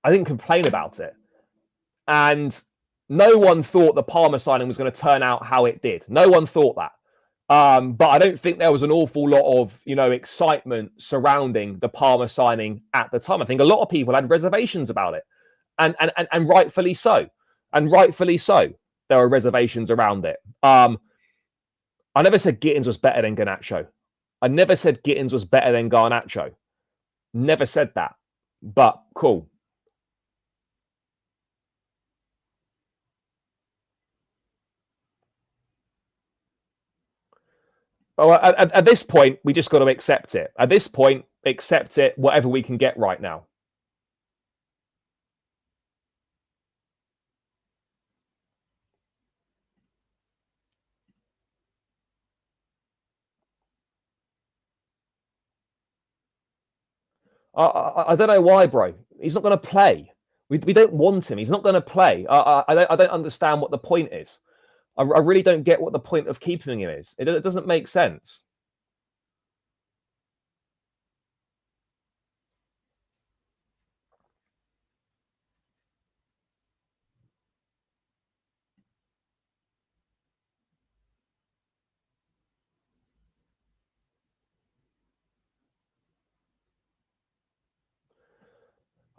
I didn't complain about it. And no one thought the Palmer signing was going to turn out how it did. No one thought that. But I don't think there was an awful lot of, excitement surrounding the Palmer signing at the time. I think a lot of people had reservations about it. And rightfully so. And rightfully so. There were reservations around it. I never said Gittins was better than Garnacho. I never said Gittins was better than Garnacho. Never said that. But cool. Oh, at this point, we just got to accept it. At this point, accept it, whatever we can get right now. I don't know why, bro. He's not going to play. We don't want him. He's not going to play. I don't understand what the point is. I really don't get what the point of keeping him is. It doesn't make sense.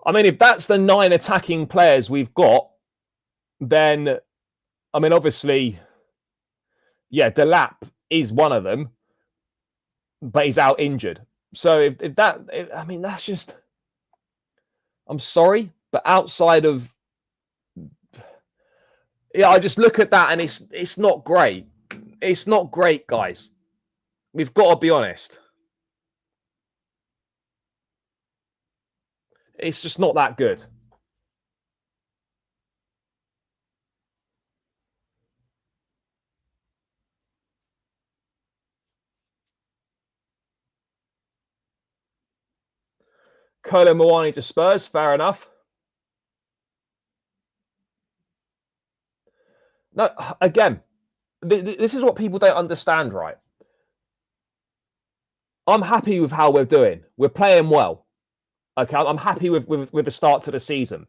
I mean, if that's the 9 attacking players we've got, then, I mean, obviously, yeah, Delap is one of them, but he's out injured. So I mean, that's just, I'm sorry, but outside of, yeah, I just look at that and it's not great. It's not great, guys. We've got to be honest. It's just not that good. Kolo Muani to Spurs, fair enough. No, again, this is what people don't understand, right? I'm happy with how we're doing. We're playing well. Okay, I'm happy with the start to the season.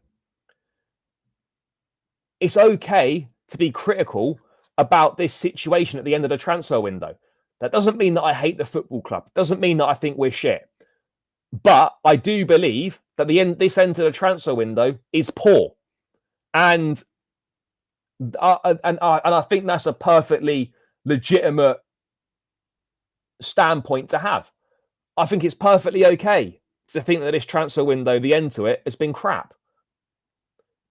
It's okay to be critical about this situation at the end of the transfer window. That doesn't mean that I hate the football club. It doesn't mean that I think we're shit. But I do believe that this end of the transfer window is poor. And I think that's a perfectly legitimate standpoint to have. I think it's perfectly okay to think that this transfer window, the end to it, has been crap.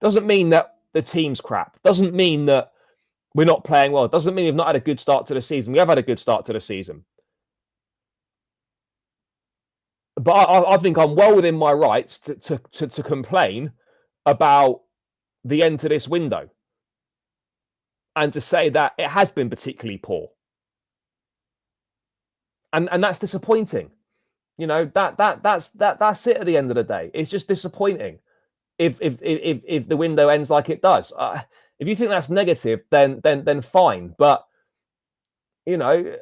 Doesn't mean that the team's crap. Doesn't mean that we're not playing well. Doesn't mean we've not had a good start to the season. We have had a good start to the season. But I think I'm well within my rights to complain about the end to this window and to say that it has been particularly poor. And that's disappointing. You know, that's it at the end of the day. It's just disappointing if the window ends like it does. If you think that's negative, then fine. But you know,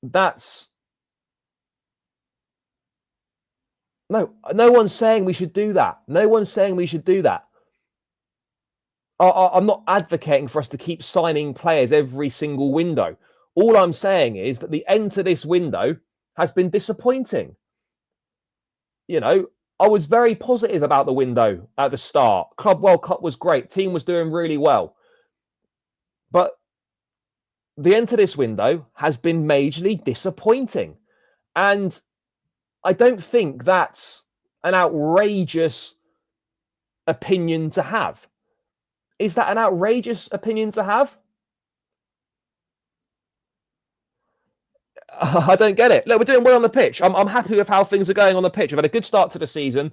that's no one's saying we should do that. No one's saying we should do that. I'm not advocating for us to keep signing players every single window. All I'm saying is that the end to this window has been disappointing. You know, I was very positive about the window at the start. Club World Cup was great. Team was doing really well. But the end to this window has been majorly disappointing. And I don't think that's an outrageous opinion to have. Is that an outrageous opinion to have? I don't get it. Look, we're doing well on the pitch. I'm happy with how things are going on the pitch. We've had a good start to the season,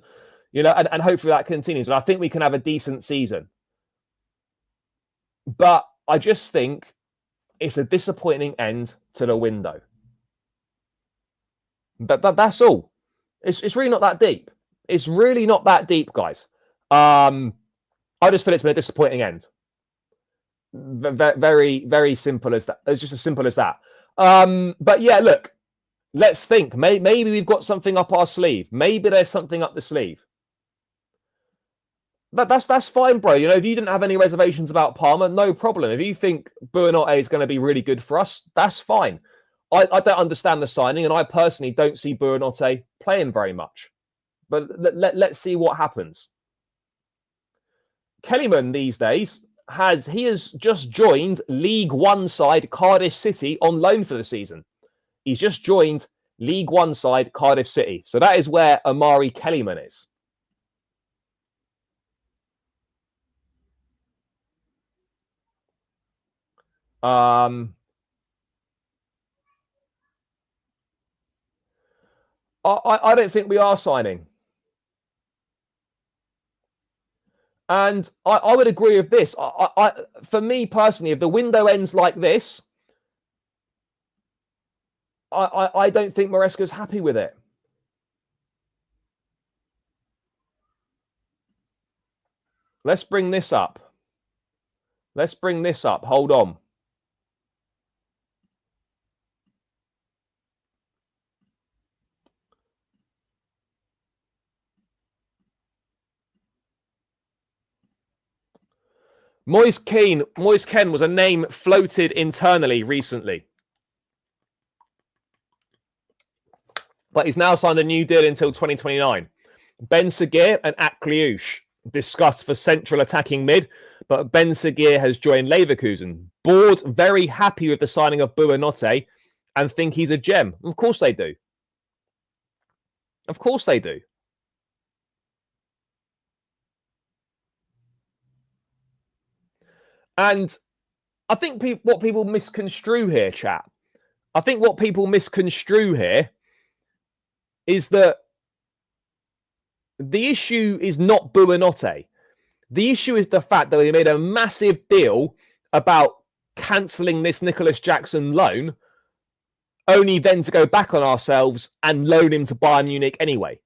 you know, and hopefully that continues. And I think we can have a decent season. But I just think it's a disappointing end to the window. That's all. It's really not that deep. It's really not that deep, guys. I just feel it's been a disappointing end. Very, very simple as that. It's just as simple as that. But yeah, look, let's think. Maybe we've got something up our sleeve. Maybe there's something up the sleeve. That's fine, bro. You know, if you didn't have any reservations about Palmer, no problem. If you think Buonanotte is going to be really good for us, that's fine. I don't understand the signing, and I personally don't see Buonanotte playing very much. But let's see what happens. Kellyman these days has just joined League One side Cardiff City on loan for the season. He's just joined League One side Cardiff City. So that is where Omari Kellyman is. I don't think we are signing. And I would agree with this. For me personally, if the window ends like this, I don't think Maresca's happy with it. Let's bring this up. Let's bring this up. Hold on. Moise Kean was a name floated internally recently. But he's now signed a new deal until 2029. Ben Seguir and Akliouche discussed for central attacking mid, but Ben Seguir has joined Leverkusen. Board very happy with the signing of Buonanotte and think he's a gem. Of course they do. Of course they do. And I think what people misconstrue here, chat, I think what people misconstrue here is that the issue is not Buonanotte. The issue is the fact that they made a massive deal about cancelling this Nicolas Jackson loan only then to go back on ourselves and loan him to Bayern Munich anyway,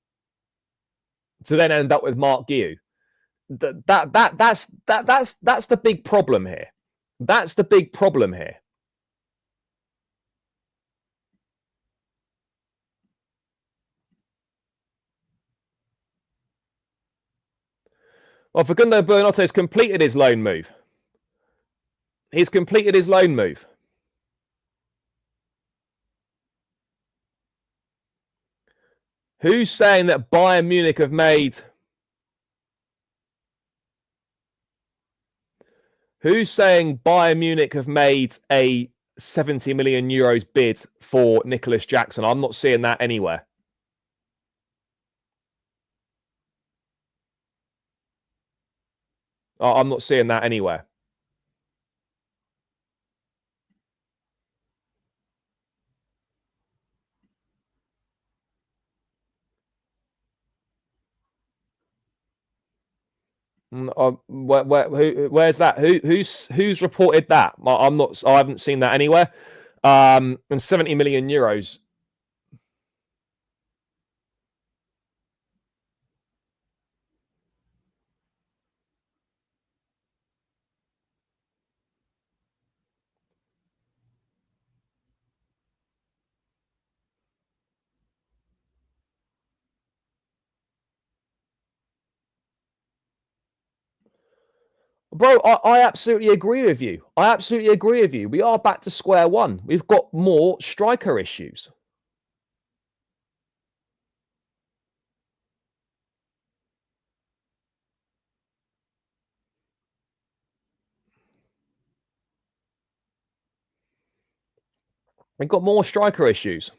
to then end up with Marc Guiu. That's the big problem here. That's the big problem here. Well, Facundo Bernotto has completed his loan move. He's completed his loan move. Who's saying that Bayern Munich have made... Who's saying Bayern Munich have made a 70 million euros bid for Nicolas Jackson? I'm not seeing that anywhere. I'm not seeing that anywhere. Where's that? Who's reported that? I'm not. I haven't seen that anywhere. And 70 million euros. Bro, I absolutely agree with you. I absolutely agree with you. We are back to square one. We've got more striker issues. We've got more striker issues.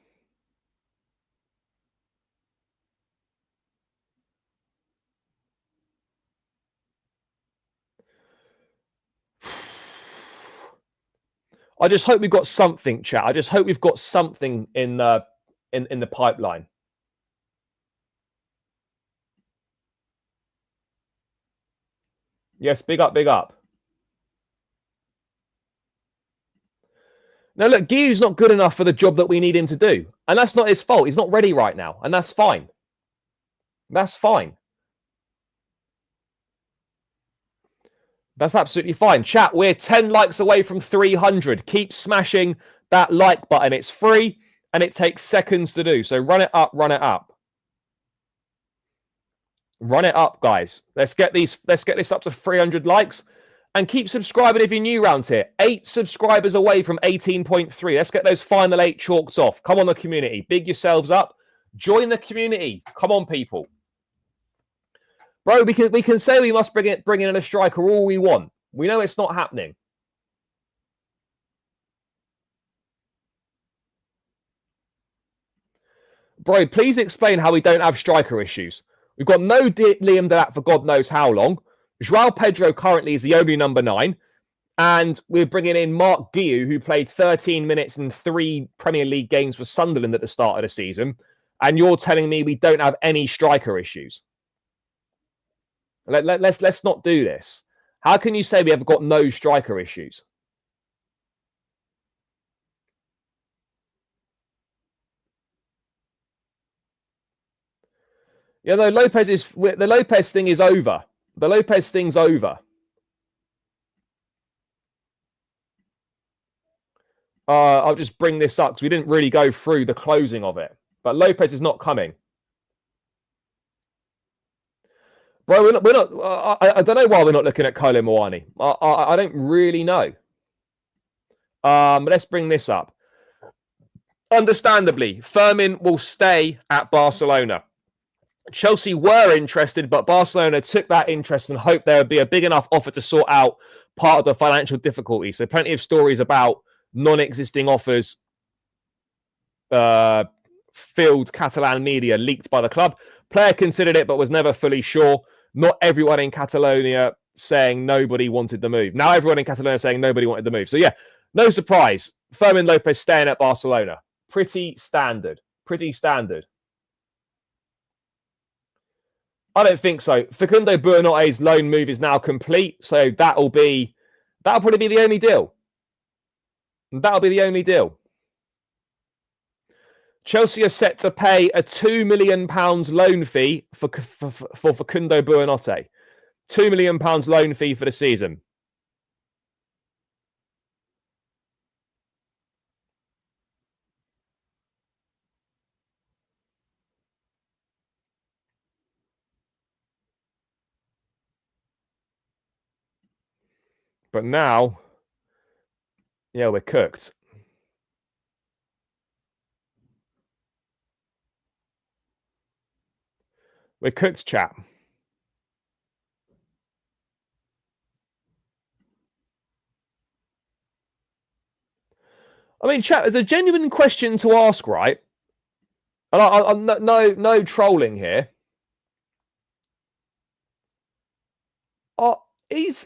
I just hope we've got something, chat. I just hope we've got something in the pipeline. Yes, big up, big up. Now, look, Guiu's not good enough for the job that we need him to do. And that's not his fault. He's not ready right now. And that's fine. That's fine. That's absolutely fine. Chat, we're 10 likes away from 300. Keep smashing that like button. It's free and it takes seconds to do. So run it up, run it up. Run it up, guys. Let's get this up to 300 likes. And keep subscribing if you're new around here. 8 subscribers away from 18.3. Let's get those final 8 chalked off. Come on, the community. Big yourselves up. Join the community. Come on, people. Bro, we can say we must bring in a striker all we want. We know it's not happening. Bro, please explain how we don't have striker issues. We've got no Liam Delap for God knows how long. Joao Pedro currently is the only number 9. And we're bringing in Marc Guiu, who played 13 minutes in 3 Premier League games for Sunderland at the start of the season. And you're telling me we don't have any striker issues. Let's not do this. How can you say we have got no striker issues? Yeah, no, the Lopez thing is over. The Lopez thing's over. I'll just bring this up because we didn't really go through the closing of it. But Lopez is not coming. Bro, we're not. I don't know why we're not looking at Kolo Muani. I don't really know. But let's bring this up. Understandably, Fermin will stay at Barcelona. Chelsea were interested, but Barcelona took that interest and hoped there would be a big enough offer to sort out part of the financial difficulty. So plenty of stories about non-existing offers filled Catalan media leaked by the club. Player considered it, but was never fully sure. Not everyone in Catalonia saying nobody wanted the move. Now everyone in Catalonia saying nobody wanted the move. So yeah, no surprise. Fermin Lopez staying at Barcelona. Pretty standard. Pretty standard. I don't think so. Facundo Bernotto's loan move is now complete. So that'll probably be the only deal. That'll be the only deal. Chelsea are set to pay a £2 million loan fee for Facundo Buonanotte. £2 million loan fee for the season. But now, yeah, we're cooked. We're cooked, chap. I mean, chat, there's a genuine question to ask, right? And I'm no trolling here.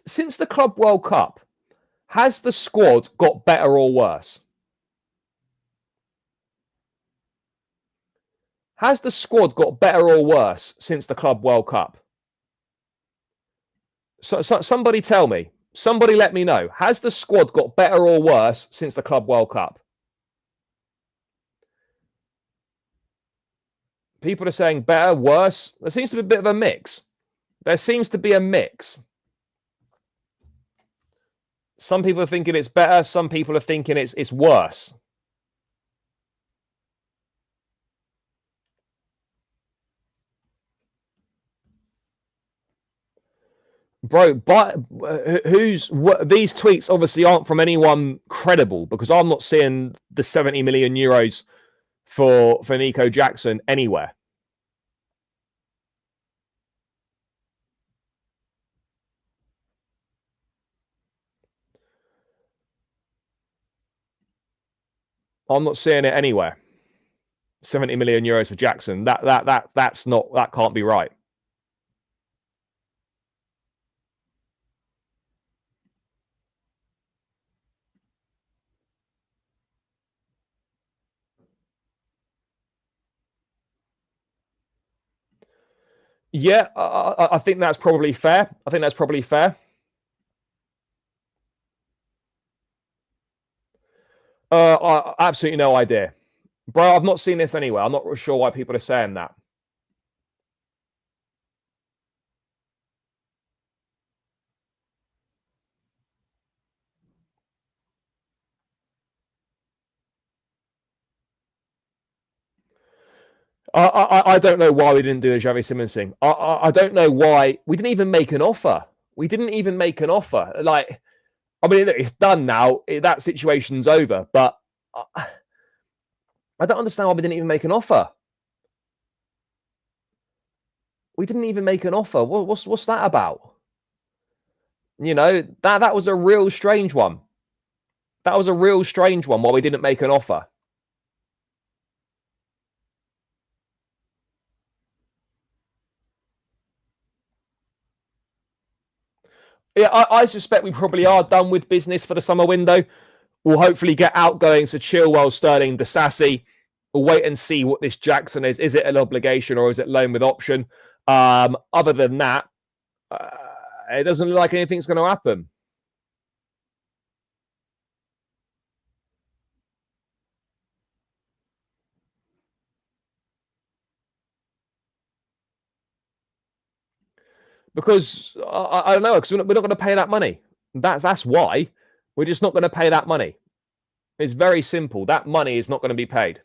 Since the Club World Cup, has the squad got better or worse? Has the squad got better or worse since the Club World Cup? So somebody tell me. Somebody let me know. Has the squad got better or worse since the Club World Cup? People are saying better, worse. There seems to be a bit of a mix. There seems to be a mix. Some people are thinking it's better. Some people are thinking it's worse. Bro, but these tweets obviously aren't from anyone credible, because I'm not seeing the 70 million euros for Nico Jackson anywhere. I'm not seeing it anywhere. 70 million euros for Jackson. That can't be right. Yeah, I think that's probably fair. I think that's probably fair. Absolutely no idea. Bro, I've not seen this anywhere. I'm not sure why people are saying that. I don't know why we didn't do the Xavi Simons thing. I don't know why we didn't even make an offer. We didn't even make an offer. Like, I mean, look, it's done now. That situation's over. But I don't understand why we didn't even make an offer. We didn't even make an offer. What's that about? You know, that was a real strange one. That was a real strange one why we didn't make an offer. Yeah, I suspect we probably are done with business for the summer window. We'll hopefully get outgoings for Chilwell, Sterling, Disasi. We'll wait and see what this Jackson is. Is it an obligation or is it loan with option? Other than that, it doesn't look like anything's going to happen. Because I don't know, because we're not going to pay that money. That's why. We're just not going to pay that money. It's very simple. That money is not going to be paid.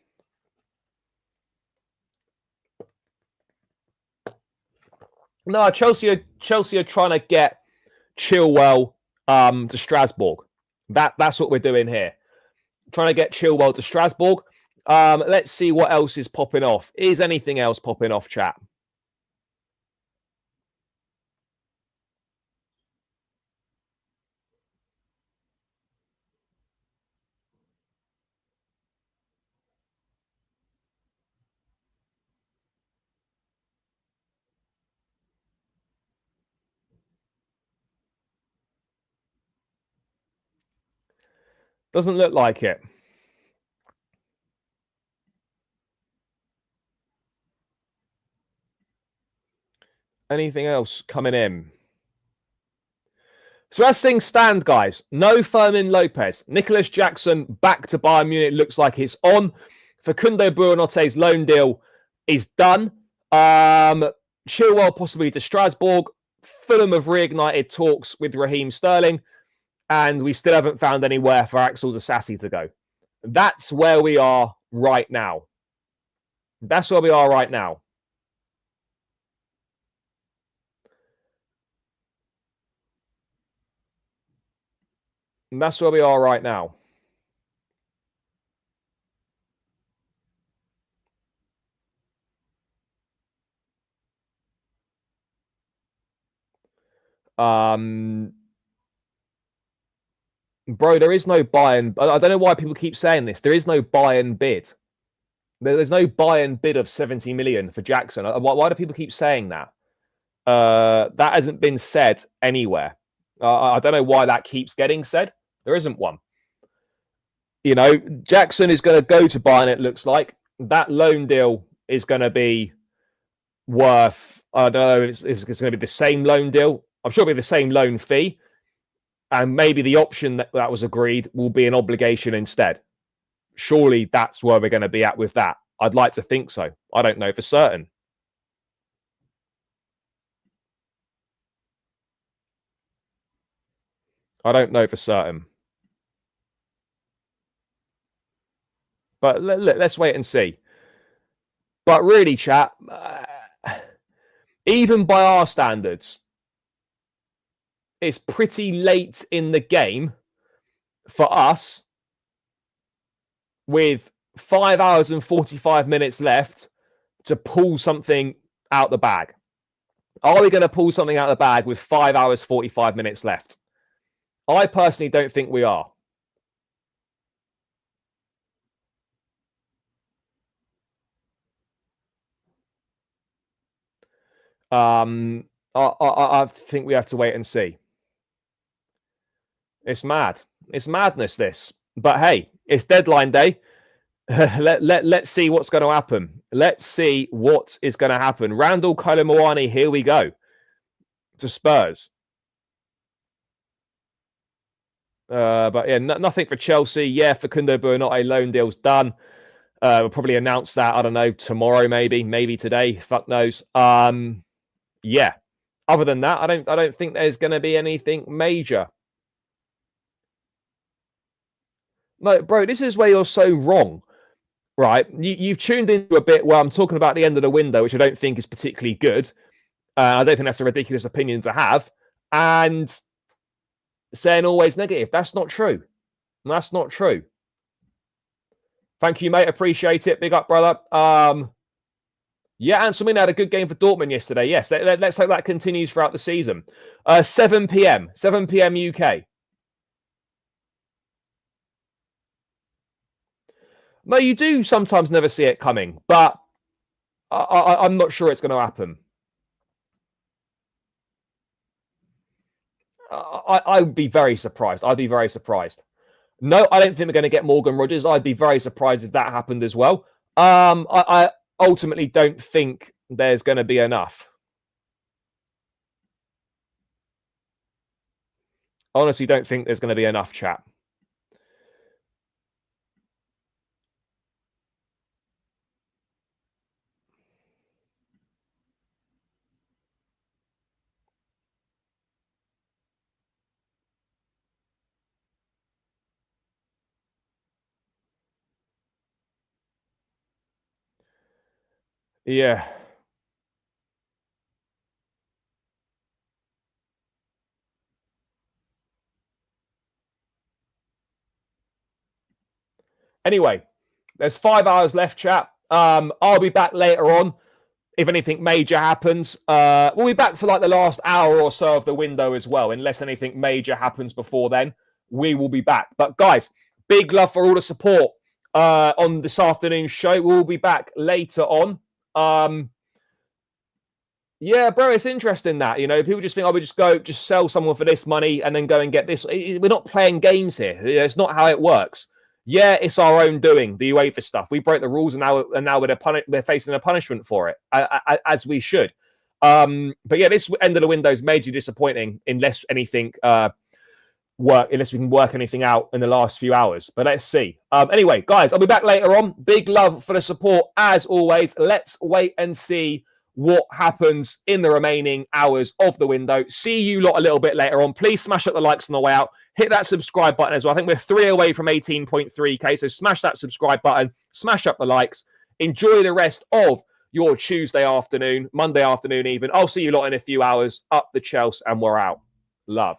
No, Chelsea are trying to get Chilwell to Strasbourg. That's what we're doing here. Trying to get Chilwell to Strasbourg. Let's see what else is popping off. Is anything else popping off, chat? Doesn't look like it. Anything else coming in? So as things stand, guys, no Fermin Lopez. Nicolas Jackson back to Bayern Munich. Looks like it's on. Facundo Buonotte's loan deal is done. Chilwell possibly to Strasbourg. Fulham have reignited talks with Raheem Sterling, and we still haven't found anywhere for Axel Disasi to go. That's where we are right now. That's where we are right now. And that's where we are right now. Bro, there is no Bayern. I don't know why people keep saying this. There is no Bayern bid. There's no Bayern bid of 70 million for Jackson. Why do people keep saying that? That hasn't been said anywhere. I don't know why that keeps getting said. There isn't one. You know, Jackson is going to go to Bayern, it looks like. That loan deal is going to be worth, I don't know if it's going to be the same loan deal. I'm sure it'll be the same loan fee. And maybe the option that was agreed will be an obligation instead. Surely that's where we're going to be at with that. I'd like to think so. I don't know for certain. I don't know for certain. But let's wait and see. But really, chat, even by our standards, it's pretty late in the game for us with 5 hours and 45 minutes left to pull something out the bag. Are we going to pull something out of the bag with 5 hours, 45 minutes left? I personally don't think we are. I think we have to wait and see. It's mad. It's madness, this. But hey, it's deadline day. Let's see what's going to happen. Let's see what is going to happen. Randall Kolomoani, here we go. To Spurs. But yeah, nothing for Chelsea. Yeah, Facundo Buonotte loan deal's done. We'll probably announce that, I don't know, tomorrow maybe today. Fuck knows. Yeah. Other than that, I don't think there's going to be anything major. No, bro, this is where you're so wrong, right? You've tuned into a bit where I'm talking about the end of the window, which I don't think is particularly good. I don't think that's a ridiculous opinion to have. And saying always negative. That's not true. That's not true. Thank you, mate. Appreciate it. Big up, brother. Yeah, Anselmin had a good game for Dortmund yesterday. Yes, let's hope that continues throughout the season. 7 p.m. UK. No, you do sometimes never see it coming, but I'm not sure it's going to happen. I'd be very surprised. I'd be very surprised. No, I don't think we're going to get Morgan Rogers. I'd be very surprised if that happened as well. I ultimately don't think there's going to be enough. Honestly, don't think there's going to be enough, chat. Yeah. Anyway, there's 5 hours left, chat. I'll be back later on if anything major happens. We'll be back for like the last hour or so of the window as well, unless anything major happens before then. We will be back. But guys, big love for all the support on this afternoon's show. We'll be back later on. Yeah, bro, it's interesting that, you know, people just think, I would just sell someone for this money and then go and get this. We're not playing games here. It's not how it works. Yeah, it's our own doing, the UEFA stuff. We broke the rules and now we're facing a punishment for it, as we should. But yeah, this end of the window is majorly disappointing unless anything work unless we can work anything out in the last few hours. But let's see. Anyway, guys, I'll be back later on. Big love for the support as always. Let's wait and see what happens in the remaining hours of the window. See you lot a little bit later on. Please smash up the likes on the way out. Hit that subscribe button as well. I think we're 3 away from 18.3k. So smash that subscribe button. Smash up the likes. Enjoy the rest of your Tuesday afternoon, Monday afternoon even. I'll see you lot in a few hours. Up the Chelsea and we're out. Love.